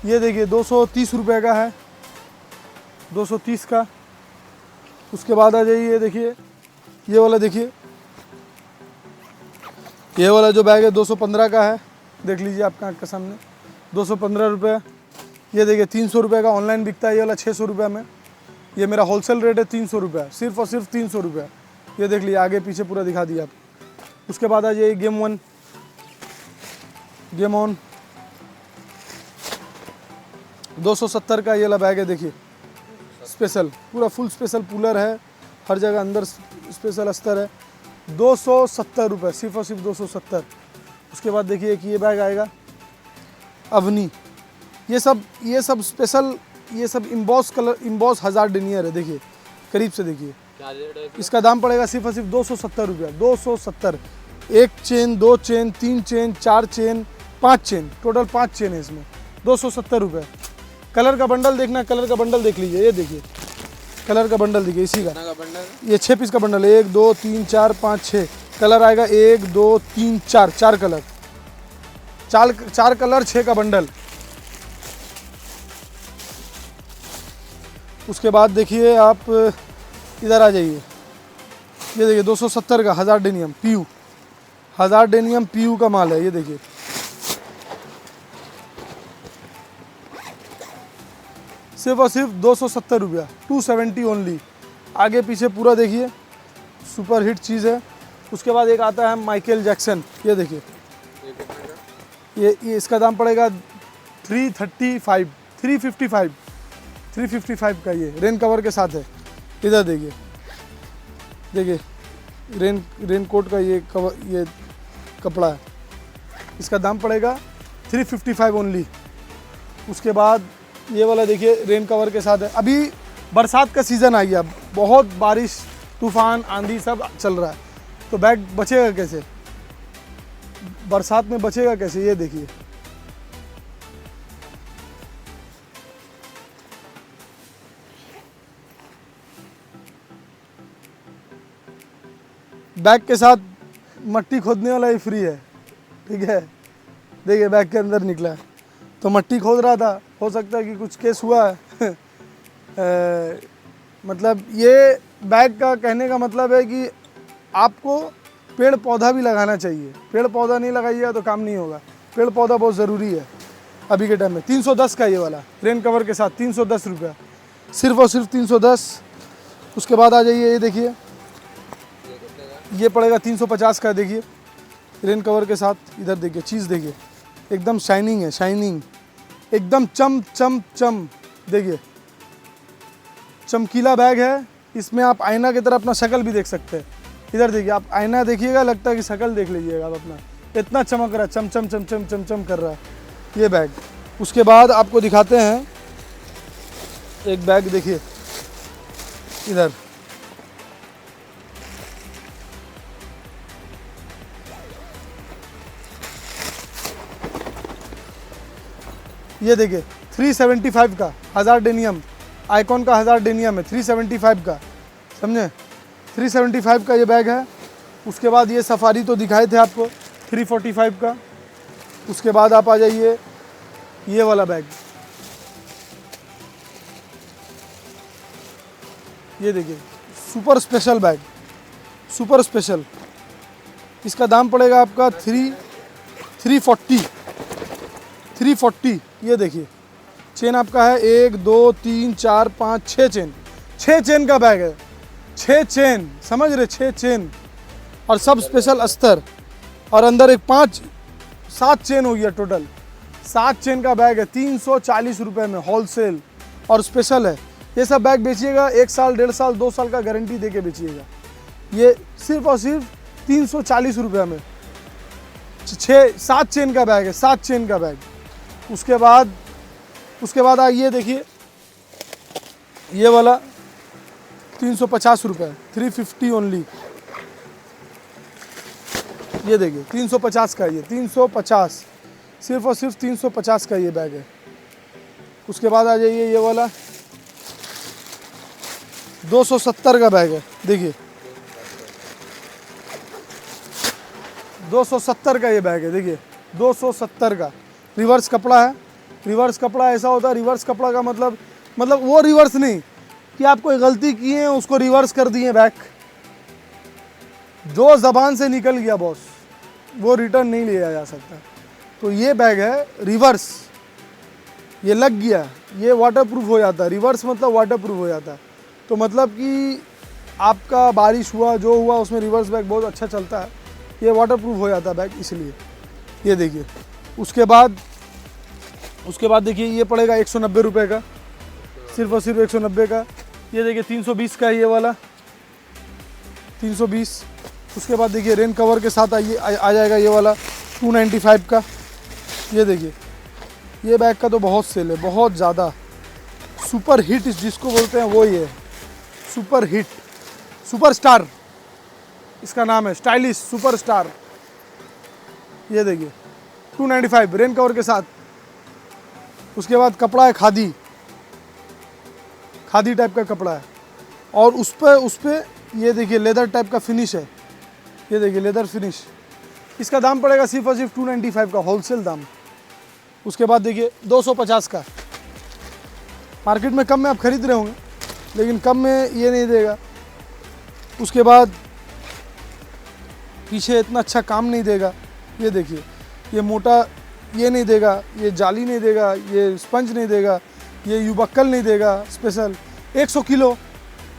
ये देखिए 230 रुपये का है, 230 का। उसके बाद आ जाइए, देखिए ये वाला, देखिए ये वाला जो बैग है 215 का है, देख लीजिए आपका आँख के सामने, 215 रुपये। ये देखिए 300 रुपये का ऑनलाइन बिकता है ये वाला 600 रुपये में, ये मेरा होलसेल रेट है 300 रुपये, सिर्फ और सिर्फ 300 रुपये। ये देख लीजिए, आगे पीछे पूरा दिखा दिया आप। उसके बाद आ जाइए गेम ऑन 270 का ये वाला बैग है, देखिए स्पेशल, पूरा फुल स्पेशल कूलर है, हर जगह अंदर स्पेशल अस्तर है, 270 रुपये, सिर्फ और सिर्फ 270। उसके बाद देखिए कि ये बैग आएगा अवनी, ये सब स्पेशल, ये सब इम्बॉस कलर, इम्बॉस 1000 डेनियर है, देखिए करीब से देखिए। क्या रेट है? इसका दाम पड़ेगा सिर्फ और सिर्फ 270 रुपया, 270। एक chain, 2 chain, 3 chain, 4 chain, 5 chain, total 5 chain है इसमें, 270 रुपये। कलर का बंडल देखना, कलर का बंडल देख लीजिए, ये देखिए कलर का बंडल देखिए, इसी का, कितना का बंडल? ये 6 पीस का बंडल है, 1 2 3 4 5 6 कलर आएगा, 1 2 3 4, 4 कलर, 4 कलर, 6 का बंडल। उसके बाद देखिए आप इधर आ जाइए, ये देखिए 270 का 1000 डेनियम पीयू, 1000 डेनियम पीयू का माल है, ये देखिए सिर्फ और सिर्फ 270 रुपया, 270 ओनली। आगे पीछे पूरा देखिए, सुपर हिट चीज़ है। उसके बाद एक आता है माइकल जैक्सन, ये देखिए, ये कितने का? ये इसका दाम पड़ेगा 335, 355, 355 का, ये रेन कवर के साथ है। इधर देखिए, रेन कोट का ये कवर, ये कपड़ा है, इसका दाम पड़ेगा 355 ओनली। उसके बाद ये वाला देखिए रेन कवर के साथ है। अभी बरसात का सीज़न आ गया, बहुत बारिश, तूफान, आंधी सब चल रहा है, तो बैग बचेगा कैसे, बरसात में बचेगा कैसे, ये देखिए बैग के साथ मट्टी खोदने वाला ही फ्री है, ठीक है। देखिए बैग के अंदर निकला है, तो मट्टी खोद रहा था, हो सकता है कि कुछ केस हुआ है मतलब ये बैग का कहने का मतलब है कि आपको पेड़ पौधा भी लगाना चाहिए, पेड़ पौधा नहीं लगाइएगा तो काम नहीं होगा, पेड़ पौधा बहुत ज़रूरी है अभी के टाइम में। 310 का ये वाला रेन कवर के साथ 310 रुपया, सिर्फ और सिर्फ 310। उसके बाद आ जाइए, ये देखिए ये पड़ेगा 350 का, देखिए रेन कवर के साथ। इधर देखिए चीज़ देखिए, एकदम शाइनिंग है, शाइनिंग एकदम चम चम चम। देखिए चमकीला बैग है, इसमें आप आईना की तरह अपना शक्ल भी देख सकते हैं। इधर देखिए, आप आईना देखिएगा, लगता है कि शक्ल देख लीजिएगा आप अपना, इतना चमक रहा है, चम चम चम चम चम चम कर रहा है ये बैग। उसके बाद आपको दिखाते हैं एक बैग, देखिए इधर, ये देखिए 375 का हजारडेनियम, आइकॉन का हजारडेनियम है, 375 का, समझे, 375 का ये बैग है। उसके बाद ये सफारी तो दिखाए थे आपको 345 का। उसके बाद आप आ जाइए ये वाला बैग, ये देखिए super special bag, super special. इसका दाम पड़ेगा आपका 340। ये देखिए चेन आपका है 1 2 3 4 5 6 चेन, 6 चेन का बैग है, 6 चेन, समझ रहे, 6 चेन, और सब स्पेशल अस्तर, और अंदर एक 7 चेन हो गया, टोटल 7 चेन का बैग है। 340 रुपये में होलसेल और स्पेशल है। ये सब बैग बेचिएगा 1 साल 1.5 साल 2 साल का गारंटी दे के बेचिएगा। ये सिर्फ और सिर्फ 340 रुपये में 7 चेन का बैग है, 7 चेन का बैग। उसके बाद ये देखिए ये वाला 350 रुपये, 350 ओनली। ये देखिए 350 का, ये 350, सिर्फ और सिर्फ 350 का ये बैग है। उसके बाद आ जाइए ये वाला 270 का बैग है, देखिए 270 का ये बैग है, देखिए 270 का। रिवर्स कपड़ा है, रिवर्स कपड़ा ऐसा होता है, रिवर्स कपड़ा का मतलब वो रिवर्स नहीं कि आप कोई गलती किए हैं उसको रिवर्स कर दिए बैग, जो ज़बान से निकल गया बॉस वो रिटर्न नहीं लिया जा सकता। तो ये बैग है रिवर्स, ये लग गया, ये वाटरप्रूफ हो जाता है। रिवर्स मतलब वाटरप्रूफ हो जाता है, तो मतलब कि आपका बारिश हुआ जो हुआ उसमें रिवर्स बैग बहुत अच्छा चलता है, ये वाटरप्रूफ हो जाता है बैग, इसलिए ये देखिए। उसके बाद देखिए ये पड़ेगा 190 रुपये का, सिर्फ और सिर्फ 190 का। ये देखिए 320 का है ये वाला, 320। उसके बाद देखिए रेन कवर के साथ आ जाएगा ये वाला 295 का। ये देखिए ये बैग का तो बहुत सेल है, बहुत ज़्यादा। सुपर हिट जिसको बोलते हैं वो ये सुपर हिट, सुपर स्टार इसका नाम है, स्टाइलिश सुपर स्टार। ये देखिए 295 रेन कवर के साथ। उसके बाद कपड़ा है खादी टाइप का कपड़ा है, और उस पर ये देखिए लेदर टाइप का फिनिश है, ये देखिए लेदर फिनिश। इसका दाम पड़ेगा सिर्फ और सिर्फ 295 का होलसेल दाम। उसके बाद देखिए 250 का, मार्केट में कम में आप खरीद रहे होंगे लेकिन कम में ये नहीं देगा। उसके बाद पीछे इतना अच्छा काम नहीं देगा, ये देखिए ये मोटा ये नहीं देगा, ये जाली नहीं देगा, ये स्पंज नहीं देगा, ये युबक्कल नहीं देगा स्पेशल। 100 किलो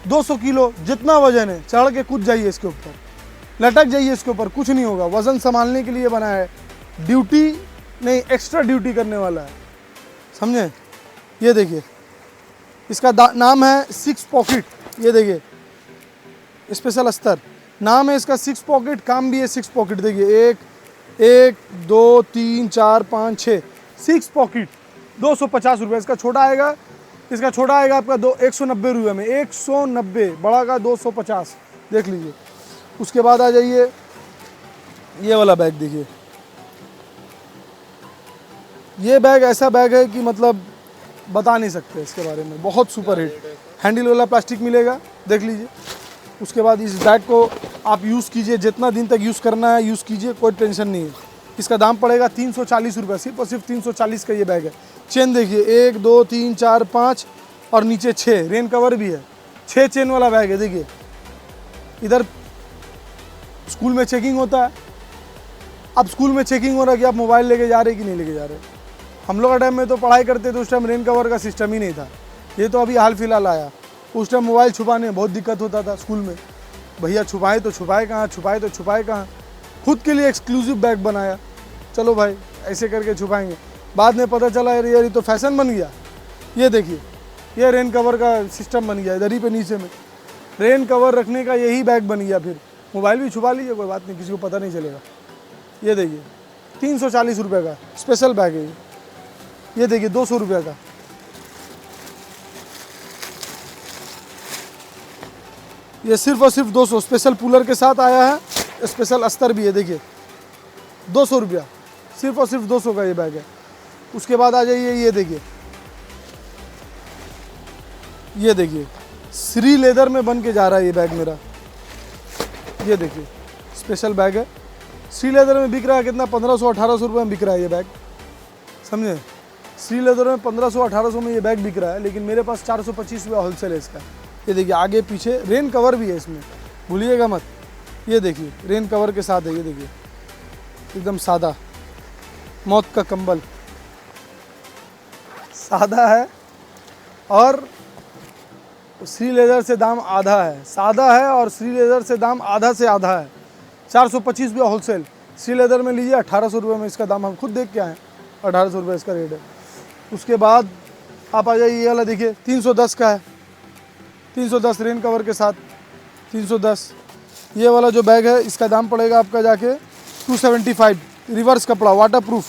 200 किलो जितना वजन है चढ़ के कूद जाइए इसके ऊपर, लटक जाइए इसके ऊपर, कुछ नहीं होगा। वज़न संभालने के लिए बना है, ड्यूटी नहीं एक्स्ट्रा ड्यूटी करने वाला है, समझे। ये देखिए इसका नाम है 6 पॉकेट, ये देखिए स्पेशल अस्तर नाम है इसका, 6 पॉकेट, काम भी है 6 पॉकेट। देखिए 1 2 3 4 5 6 6 पॉकेट, 250 रुपये। इसका छोटा आएगा आपका 190 रुपये में, 190, बड़ा का 250, देख लीजिए। उसके बाद आ जाइए ये वाला बैग, देखिए ये बैग ऐसा बैग है कि मतलब बता नहीं सकते इसके बारे में, बहुत सुपर हिट। हैंडल वाला प्लास्टिक मिलेगा, देख लीजिए। उसके बाद इस बैग को आप यूज़ कीजिए, जितना दिन तक यूज़ करना है यूज़ कीजिए, कोई टेंशन नहीं है। इसका दाम पड़ेगा 340 रुपये, सिर्फ और सिर्फ 340 का ये बैग है। चेन देखिए 1 2 3 4 5 और नीचे 6, रेन कवर भी है, 6 चेन वाला बैग है। देखिए इधर स्कूल में चेकिंग होता है, अब स्कूल में चेकिंग हो रहा है कि आप मोबाइल लेके जा रहे कि नहीं लेके जा रहे। हम लोग का टाइम में तो पढ़ाई करते थे, उस टाइम रेन कवर का सिस्टम ही नहीं था, ये तो अभी हाल फिलहाल आया। उस टाइम मोबाइल छुपाने में बहुत दिक्कत होता था स्कूल में, भैया छुपाए तो छुपाए कहाँ, खुद के लिए एक्सक्लूसिव बैग बनाया, चलो भाई ऐसे करके छुपाएंगे। बाद में पता चला यार ये तो फैशन बन गया। ये देखिए, ये रेन कवर का सिस्टम बन गया, इधर ही पे नीचे में रेन कवर रखने का यही बैग बन गया। फिर मोबाइल भी छुपा लीजिए, कोई बात नहीं, किसी को पता नहीं चलेगा। ये देखिए 340 रुपये का स्पेशल बैग है ये देखिए 200 रुपये का। ये सिर्फ और सिर्फ 200, स्पेशल कूलर के साथ आया है, स्पेशल अस्तर भी है। देखिए 200 रुपया, सिर्फ और सिर्फ 200 का ये बैग है। उसके बाद आ जाइए, ये देखिए श्री लेदर में बन के जा रहा है ये बैग मेरा। ये देखिए स्पेशल बैग है, श्री लेदर में बिक रहा है कितना, 1500-1800 रुपये में बिक रहा है ये बैग, समझे। श्री लेदर में 1500-1800 में ये बैग बिक रहा है, लेकिन मेरे पास 425 रुपये होलसेल है इसका। ये देखिए आगे पीछे रेन कवर भी है इसमें, भूलिएगा मत। ये देखिए रेन कवर के साथ है, ये देखिए एकदम सादा, मौत का कंबल, सादा है। और श्री लेदर से दाम आधा है, सादा है और श्री लेदर से दाम आधा से आधा है। 425 रुपये होलसेल, श्री लेदर में लीजिए 1800 रुपये में इसका दाम, हम खुद देख के आए, 1800 रुपये इसका रेट है। उसके बाद आप आ जाइए, ये वाला देखिए 310 का है, 310 रेन कवर के साथ 310। ये वाला जो बैग है इसका दाम पड़ेगा आपका जाके 275। रिवर्स कपड़ा, वाटर प्रूफ,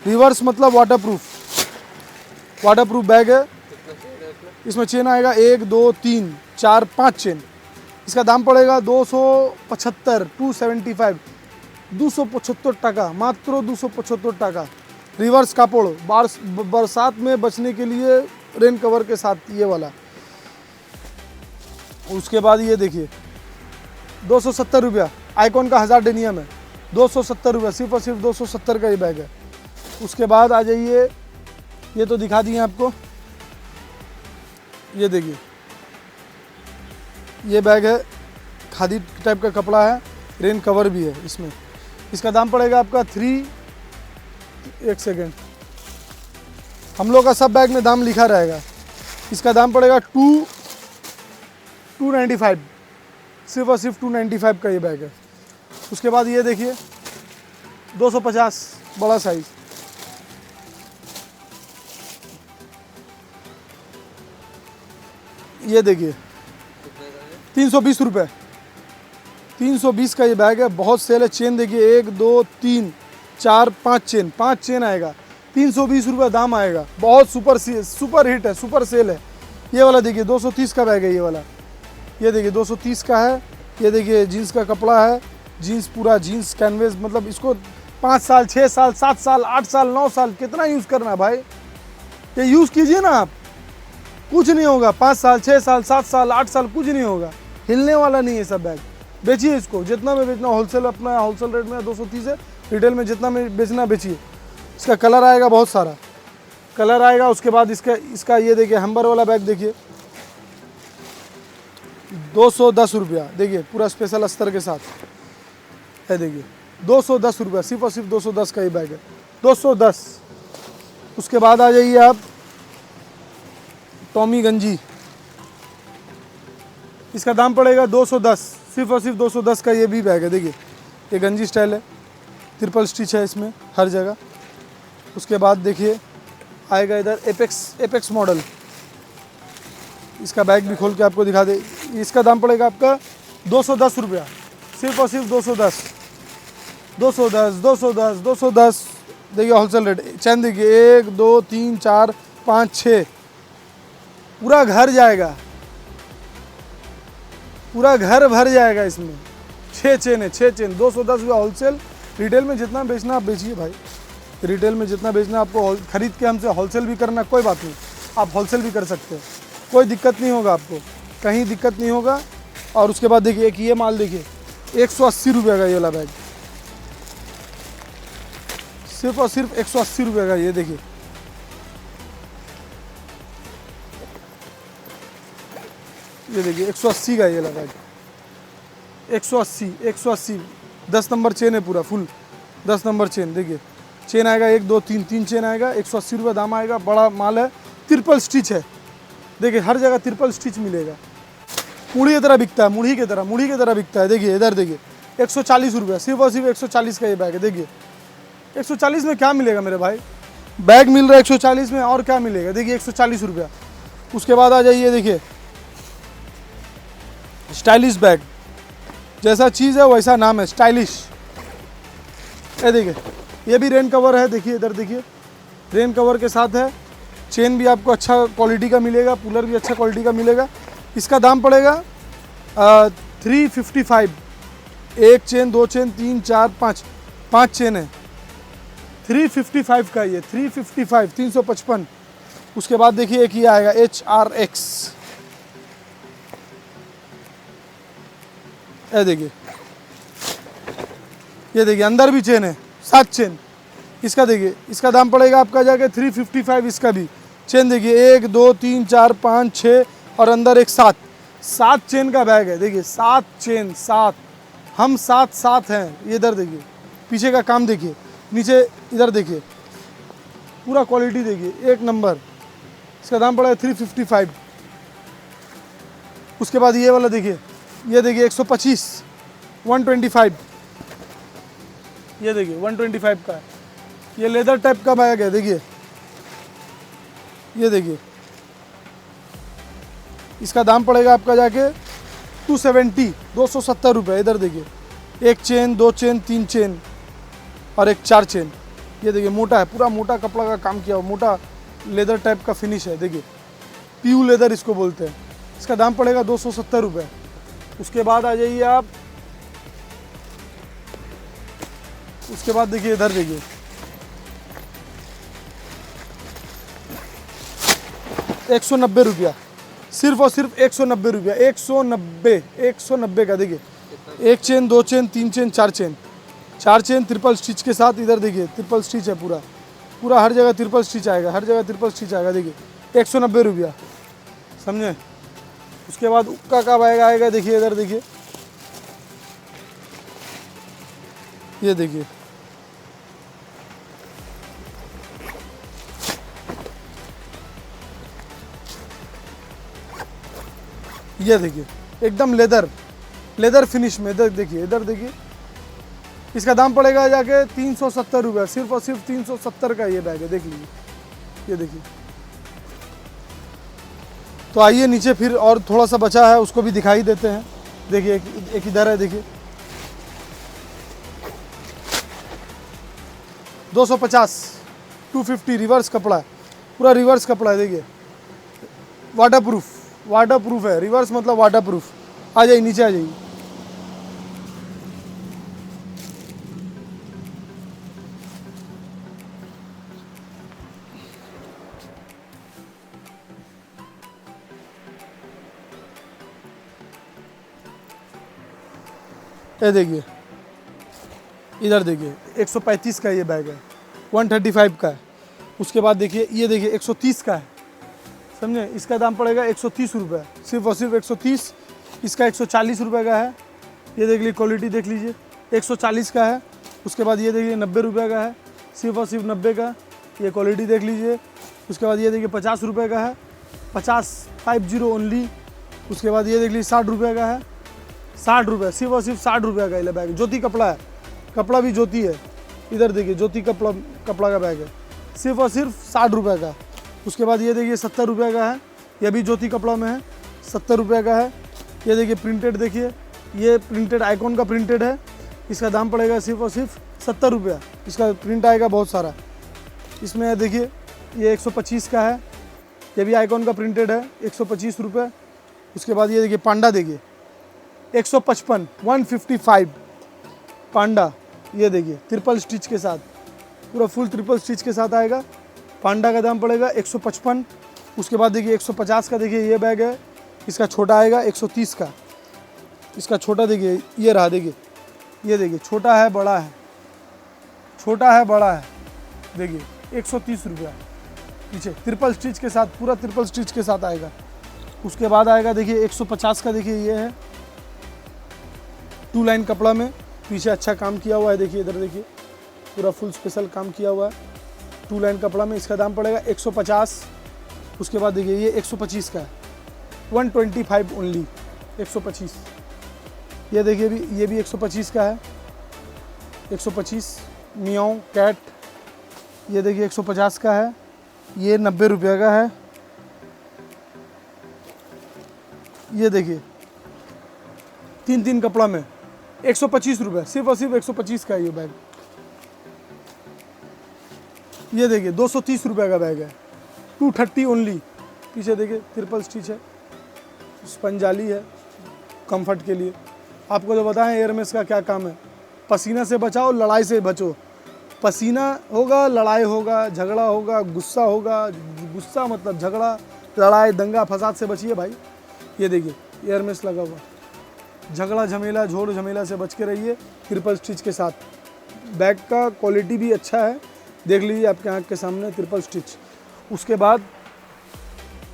रिवर्स मतलब वाटर प्रूफ बैग है। इसमें चेन आएगा 1 2 3 4 5 चेन। इसका दाम पड़ेगा 275, 275, 275 टाका, मात्र 275 टाका। रिवर्स कापड़, बरसात में बचने के लिए रेन कवर के साथ ये वाला। उसके बाद ये देखिए 270 रुपया, आइकॉन का 1000 डेनियम है, 270 रुपया, सिर्फ और सिर्फ 270 का ये बैग है। उसके बाद आ जाइए, ये तो दिखा दिए आपको, ये देखिए ये बैग है, खादी टाइप का कपड़ा है, रेन कवर भी है इसमें। इसका दाम पड़ेगा आपका 1 सेकेंड, हम लोग का सब बैग में दाम लिखा रहेगा। इसका दाम पड़ेगा 295, सिर्फ और सिर्फ 295 का ये बैग है। उसके बाद ये देखिए 250 बड़ा साइज, ये देखिए 320 रुपये, 320 का ये बैग है, बहुत सेल है। चेन देखिए 1 2 3 4 5 चेन, 5 चेन आएगा, 320 रुपये दाम आएगा। बहुत सुपर हिट है, सुपर सेल है। ये वाला देखिए 230 का बैग है, ये वाला, ये देखिए 230 का है। ये देखिए जीन्स का कपड़ा है, जीन्स पूरा जीन्स कैनवेस, मतलब इसको 5 साल 6 साल 7 साल 8 साल 9 साल कितना यूज़ करना है भाई, ये यूज़ कीजिए ना आप, कुछ नहीं होगा। 5 साल 6 साल 7 साल 8 साल कुछ नहीं होगा, हिलने वाला नहीं है सब बैग। बेचिए इसको, जितना में बेचना, होलसेल अपना होलसेल रेट में 230 है, रिटेल में जितना में बेचना बेचिए। इसका कलर आएगा, बहुत सारा कलर आएगा। उसके बाद इसका ये देखिए हैम्बर वाला बैग देखिए 210 रुपया, देखिए पूरा स्पेशल अस्तर के साथ है, देखिए 210 रुपया, सिर्फ और सिर्फ 210 का ये बैग है, 210। उसके बाद आ जाइए आप टॉमी गंजी, इसका दाम पड़ेगा 210, सिर्फ और सिर्फ 210 का ये भी बैग है। देखिए ये गंजी स्टाइल है, ट्रिपल स्टिच है इसमें हर जगह। उसके बाद देखिए आएगा इधर एपेक्स मॉडल, इसका बैग भी खोल के आपको दिखा दे। इसका दाम पड़ेगा आपका 210 रुपया, सिर्फ और सिर्फ 210, 210, 210, 210। देखिए होलसेल रेट। चैन देखिए 1 2 3 4 5 6, पूरा घर जाएगा, पूरा घर भर जाएगा इसमें। 6 चेन है, 6 चेन, 210 रुपया होलसेल। रिटेल में जितना बेचना आप बेचिए भाई, रिटेल में जितना बेचना आपको, खरीद के हमसे होलसेल भी करना कोई बात नहीं, आप होलसेल भी कर सकते हो, कोई दिक्कत नहीं होगा आपको, कहीं दिक्कत नहीं होगा। और उसके बाद देखिए एक ये माल देखिए 180 रुपये का ये वाला बैग, सिर्फ और सिर्फ 180 रुपये का। ये देखिए ये देखिए 180 का ये वाला बैग, 180 10 नंबर चेन है, पूरा फुल 10 नंबर चेन। देखिए चेन आएगा 1 2 3 3 चेन आएगा, 180 रुपये दाम आएगा। बड़ा माल है, ट्रिपल स्टिच है, देखिए हर जगह ट्रिपल स्टिच मिलेगा। मुड़ी की तरह बिकता है, मुड़ी की तरह बिकता है। देखिए इधर देखिए 140 रुपये, सिर्फ और सिर्फ 140 का ये बैग है। देखिए 140 में क्या मिलेगा मेरे भाई, बैग मिल रहा है 140 में, और क्या मिलेगा। देखिए 140 रुपया। उसके बाद आ जाइए, देखिए स्टाइलिश बैग, जैसा चीज़ है वैसा नाम है, स्टाइलिश। ये देखिए, ये भी रेन कवर है, देखिए इधर देखिए, रेन कवर के साथ है। चेन भी आपको अच्छा क्वालिटी का मिलेगा, कूलर भी अच्छा क्वालिटी का मिलेगा। इसका दाम पड़ेगा 355। एक चेन, दो चेन, 3 4 5, 5 चेन है, 355 का ये, 355, 355। उसके बाद देखिए एक ये आएगा HRX, ये देखिए अंदर भी चेन है, 7 चेन। इसका देखिए, इसका दाम पड़ेगा आपका जाके 355। इसका भी चेन देखिए, 1 2 3 4 5 6 और अंदर एक 7 चेन का बैग है। देखिए 7 चेन, 7, हम 7 हैं। ये इधर देखिए, पीछे का काम देखिए, नीचे इधर देखिए, पूरा क्वालिटी देखिए, एक नंबर। इसका दाम पड़ेगा 355। उसके बाद ये वाला देखिए, ये देखिए 125, 125, ये देखिए 125 का है। ये लेदर टाइप का बैग है, देखिए ये देखिए। इसका दाम पड़ेगा आपका जाके 270, 270 रुपये। इधर देखिए, एक चेन, दो चेन, 3 चेन और एक 4 चेन। ये देखिए मोटा है, पूरा मोटा कपड़ा का काम किया हुआ, मोटा लेदर टाइप का फिनिश है। देखिए पीयू लेदर इसको बोलते हैं। इसका दाम पड़ेगा 270 रुपये। उसके बाद आ जाइए आप, उसके बाद देखिए इधर देखिए, ₹190, सिर्फ और सिर्फ 190 रुपया, 190 का। देखिए एक चेन, दो chain, 3 chain, 4 chain, 4 chain triple stitch के साथ। इधर देखिए ट्रिपल स्टिच है, पूरा पूरा हर जगह ट्रिपल स्टिच आएगा, हर जगह ट्रिपल स्टिच आएगा। देखिए 190 रुपया, समझे। उसके बाद उक्का का बैग आएगा, देखिए इधर देखिए, ये देखिए ये देखिए एकदम लेदर फिनिश में। इधर देखिए, इधर देखिए। इसका दाम पड़ेगा जाके 370 रुपये, सिर्फ और सिर्फ 370 का ये बैग है। देख लीजिए, ये देखिए। तो आइए नीचे, फिर और थोड़ा सा बचा है उसको भी दिखाई देते हैं। देखिए एक इधर है, देखिए 250, 250 रिवर्स कपड़ा है, पूरा रिवर्स कपड़ा है। देखिए वाटरप्रूफ है, रिवर्स मतलब वाटरप्रूफ। आ जाइए नीचे, आ जाइए। ये देखिए, इधर देखिए 135 का ये बैग है, 135 का है। उसके बाद देखिए, ये देखिए 130 का है, समझे। इसका दाम पड़ेगा 130 रुपये, सिर्फ और सिर्फ 130। इसका 140 रुपये का है। ये देख लीजिए, क्वालिटी देख लीजिए, 140 का है। उसके बाद ये देखिए 90 रुपये का है, सिर्फ और सिर्फ 90 का। ये क्वालिटी देख लीजिए। उसके बाद ये देखिए 50 रुपये का है, 50 ओनली। उसके बाद ये देख लीजिए 60 रुपये का है, 60 रुपये, सिर्फ और सिर्फ 60 रुपये का ये बैग। ज्योति कपड़ा है, कपड़ा भी ज्योति है। इधर देखिए ज्योति कपड़ा का बैग है, सिर्फ और सिर्फ 60 रुपये का। उसके बाद ये देखिए 70 रुपये का है, ये भी ज्योति कपड़ा में है, 70 रुपये का है। ये देखिए प्रिंटेड, देखिए ये प्रिंटेड आइकॉन का प्रिंटेड है। इसका दाम पड़ेगा सिर्फ और सिर्फ 70 रुपया। इसका प्रिंट आएगा बहुत सारा इसमें। देखिए ये 125 का है, ये भी आइकॉन का प्रिंटेड है, 125 रुपये। उसके बाद ये देखिए पांडा, देखिए 155, 155 पांडा। ये देखिए ट्रिपल स्टिच के साथ, पूरा फुल ट्रिपल स्टिच के साथ आएगा। पांडा का दाम पड़ेगा 155। उसके बाद देखिए 150 का, देखिए ये बैग है। इसका छोटा आएगा 130 का। इसका छोटा देखिए, ये रहा, देखिए ये देखिए, छोटा है बड़ा है, छोटा है बड़ा है। देखिए 130 रुपया, पीछे ट्रिपल स्टिच के साथ, पूरा ट्रिपल स्टिच के साथ आएगा। उसके बाद आएगा देखिए 150 का, देखिए ये है 2 लाइन कपड़ा में, पीछे अच्छा काम किया हुआ है। देखिए इधर देखिए, पूरा फुल स्पेशल काम किया हुआ है 2 लाइन कपड़ा में। इसका दाम पड़ेगा 150। उसके बाद देखिए ये 125 का है, 125 ओनली, 125। ये देखिए भी, ये भी 125 का है, 125। मियाओ कैट, ये देखिए 150 का है, ये 90 रुपये का है। ये देखिए 3 कपड़ा में 125 रुपये, सिर्फ और सिर्फ 125 का है ये बैग। ये देखिए 230 रुपये का बैग है, 230 ओनली। पीछे देखिए ट्रिपल स्टिच है, स्पंजाली है कंफर्ट के लिए। आपको जो बताएं एयरमेस का क्या काम है, पसीना से बचाओ, लड़ाई से बचो। पसीना होगा, लड़ाई होगा, झगड़ा होगा, गुस्सा होगा, गुस्सा मतलब झगड़ा, लड़ाई, दंगा फसाद से बचिए भाई। ये देखिए एयरमेस लगा हुआ, झगड़ा झमेला, झोड़ झमेला से बच के रहिए ट्रिपल स्टिच के साथ। बैग का क्वालिटी भी अच्छा है, देख लीजिए आपके आँख के सामने ट्रिपल स्टिच। उसके बाद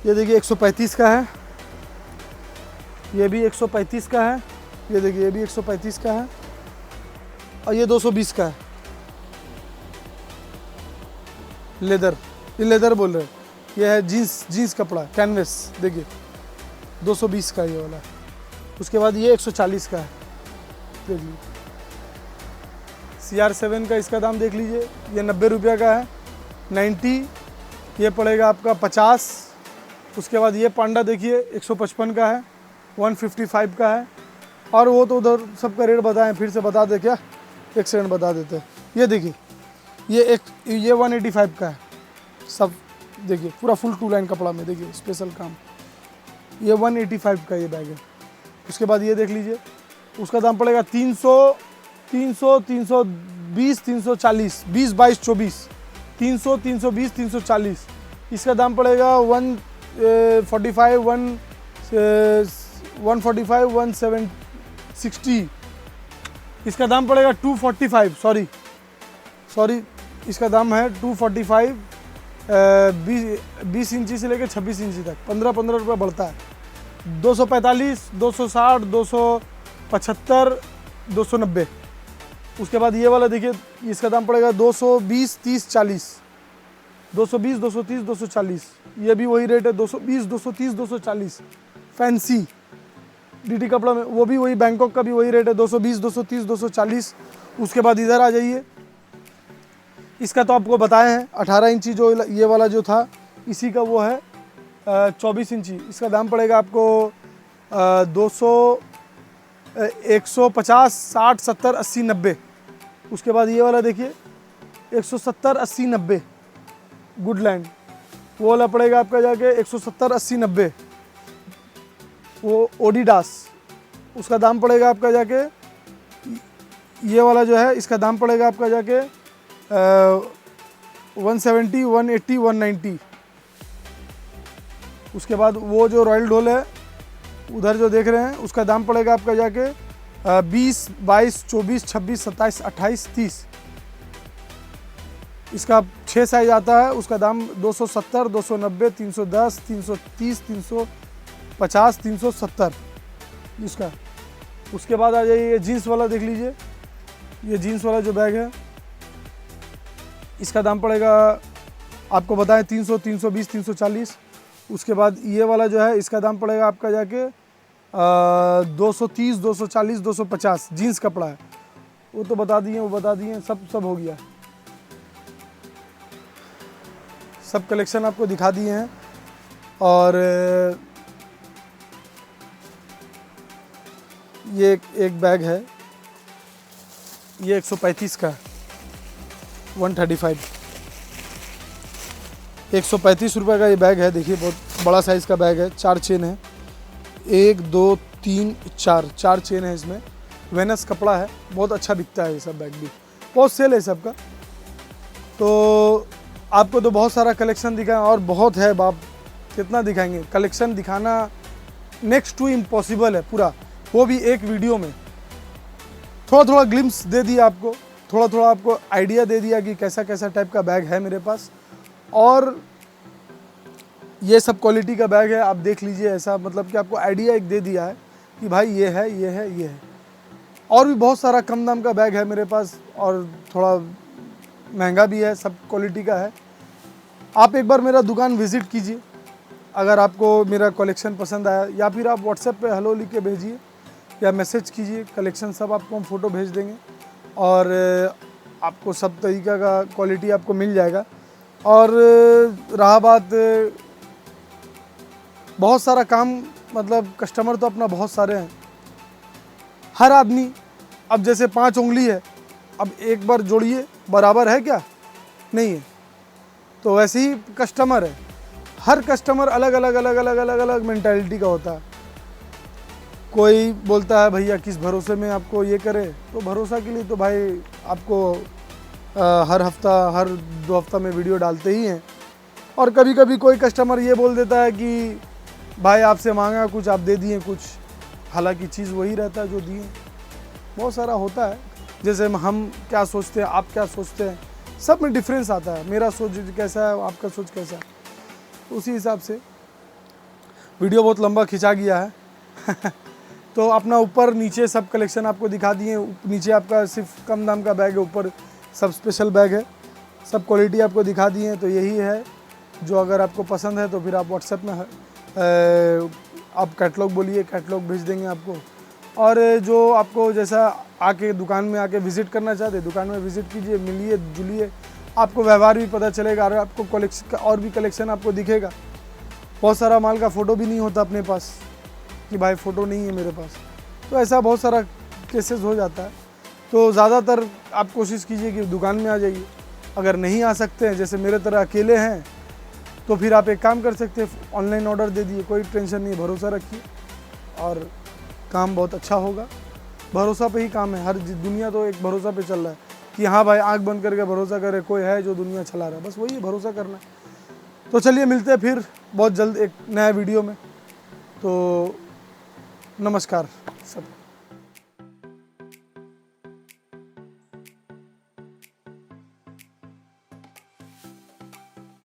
ये देखिए 135 का है, ये भी 135 का है, ये देखिए ये भी 135 का है, और ये 220 का है। लेदर, ये लेदर बोल रहे हैं, ये है जीन्स कपड़ा कैनवस, देखिए 220 का ये वाला। उसके बाद ये 140 का है, देखिए CR7 का इसका दाम देख लीजिए, ये 90 रुपये का है, 90, ये पड़ेगा आपका 50। उसके बाद ये पांडा देखिए 155 का है, 155 का है। और वो तो उधर सबका रेट बताएं, फिर से बता दे क्या, एक सेकंड बता देते हैं। ये देखिए ये 185 का है सब, देखिए पूरा फुल 2 लाइन कपड़ा में, देखिए स्पेशल काम, ये 185 का ये बैग है। उसके बाद ये देख लीजिए, उसका दाम पड़ेगा 300, 320, 340, 20, 22, 24, 300, 320, 340। इसका दाम पड़ेगा 145, 160। इसका दाम पड़ेगा 245, सॉरी इसका दाम है 245, 20 इंची से लेकर 26 इंची तक 15 रुपये बढ़ता है। 245, 260, 275, 290। उसके बाद ये वाला देखिए, इसका दाम पड़ेगा 220, 30, 40, 220, 230, 240। ये भी वही रेट है, 220, 230, 240। फैंसी डीटी कपड़ा में वो भी वही, बैंकॉक का भी वही रेट है, 220, 230, 240। उसके बाद इधर आ जाइए, इसका तो आपको बताए हैं 18 इंची जो ये वाला जो था, इसी का वो है 24 इंची। इसका दाम पड़ेगा आपको 200, 150, 60, 70, 80, 90। उसके बाद ये वाला देखिए 170, 80, 90 गुडलैंड, वो वाला पड़ेगा आपका जाके 170, 80, 90। वो ओडिडास, उसका दाम पड़ेगा आपका जाके, ये वाला जो है इसका दाम पड़ेगा आपका जाके 170, 180, 190। उसके बाद वो जो रॉयल ढोल है उधर जो देख रहे हैं, उसका दाम पड़ेगा आपका जाके 20, 22, 24, 26, 27, 28, 30। इसका 6 साइज आता है, उसका दाम 270, 290, 310, 330, 350, 370 इसका। उसके बाद आ जाइए जीन्स वाला देख लीजिए, ये जीन्स वाला जो बैग है इसका दाम पड़ेगा आपको बताएं 300, 320, 340। उसके बाद ये वाला जो है इसका दाम पड़ेगा आपका जाके 230, 240, 250। जीन्स कपड़ा है, वो तो बता दिए, सब हो गया, सब कलेक्शन आपको दिखा दिए हैं। और ये एक बैग है, ये 135 का, 135, 135 रुपये का ये बैग है। देखिए बहुत बड़ा साइज़ का बैग है, 4 चेन है, 1, 2, 3, 4 चेन है इसमें। वेनस कपड़ा है, बहुत अच्छा बिकता है ये सब बैग भी, बहुत सेल है सबका। तो आपको तो बहुत सारा कलेक्शन दिखाएं, और बहुत है बाप, कितना दिखाएंगे, कलेक्शन दिखाना नेक्स्ट टू इम्पॉसिबल है पूरा, वो भी एक वीडियो में। थोड़ा ग्लिम्स दे दिया आपको, थोड़ा आपको आइडिया दे दिया कि कैसा कैसा टाइप का बैग है मेरे पास। और ये सब क्वालिटी का बैग है, आप देख लीजिए, ऐसा मतलब कि आपको आइडिया एक दे दिया है कि भाई ये है, ये है, ये है। और भी बहुत सारा कम दाम का बैग है मेरे पास, और थोड़ा महंगा भी है, सब क्वालिटी का है। आप एक बार मेरा दुकान विज़िट कीजिए, अगर आपको मेरा कलेक्शन पसंद आया, या फिर आप व्हाट्सएप पे हेलो लिख के भेजिए या मैसेज कीजिए, कलेक्शन सब आपको हम फ़ोटो भेज देंगे। और आपको सब तरीका का क्वालिटी आपको मिल जाएगा। और रहा बात बहुत सारा काम, मतलब कस्टमर तो अपना बहुत सारे हैं, हर आदमी अब जैसे 5 उंगली है, अब एक बार जोड़िए बराबर है क्या? नहीं है। तो वैसे ही कस्टमर है, हर कस्टमर अलग अलग अलग अलग अलग अलग मेंटालिटी का होता है। कोई बोलता है भैया किस भरोसे में आपको ये करे, तो भरोसा के लिए तो भाई आपको हर हफ्ता हर 2 हफ्ता में वीडियो डालते ही हैं। और कभी कभी कोई कस्टमर ये बोल देता है कि भाई आपसे मांगा कुछ, आप दे दिए कुछ, हालांकि चीज़ वही रहता है जो दिए। बहुत सारा होता है, जैसे हम क्या सोचते हैं, आप क्या सोचते हैं, सब में डिफरेंस आता है। मेरा सोच कैसा है, आपका सोच कैसा है, तो उसी हिसाब से वीडियो बहुत लंबा खिंचा गया है तो अपना ऊपर नीचे सब कलेक्शन आपको दिखा दिए। नीचे आपका सिर्फ कम दाम का बैग है, ऊपर सब स्पेशल बैग है, सब क्वालिटी आपको दिखा दिए हैं। तो यही है, जो अगर आपको पसंद है तो फिर आप व्हाट्सएप में आप कैटलॉग बोलिए, कैटलॉग भेज देंगे आपको। और जो आपको जैसा आके दुकान में आके विज़िट करना चाहते, दुकान में विज़िट कीजिए, मिलिए जुलिए, आपको व्यवहार भी पता चलेगा और आपको कलेक्शन और भी कलेक्शन आपको दिखेगा। बहुत सारा माल का फ़ोटो भी नहीं होता अपने पास कि भाई फ़ोटो नहीं है मेरे पास, तो ऐसा बहुत सारा केसेस हो जाता है। तो ज़्यादातर आप कोशिश कीजिए कि दुकान में आ जाइए। अगर नहीं आ सकते हैं, जैसे मेरे तरह अकेले हैं, तो फिर आप एक काम कर सकते हैं, ऑनलाइन ऑर्डर दे दिए, कोई टेंशन नहीं, भरोसा रखिए और काम बहुत अच्छा होगा। भरोसा पे ही काम है, हर दुनिया तो एक भरोसा पे चल रहा है कि हाँ भाई आंख बंद करके भरोसा करे, कोई है जो दुनिया चला रहा है, बस वही है, भरोसा करना है। तो चलिए मिलते हैं फिर बहुत जल्द एक नया वीडियो में। तो नमस्कार सब।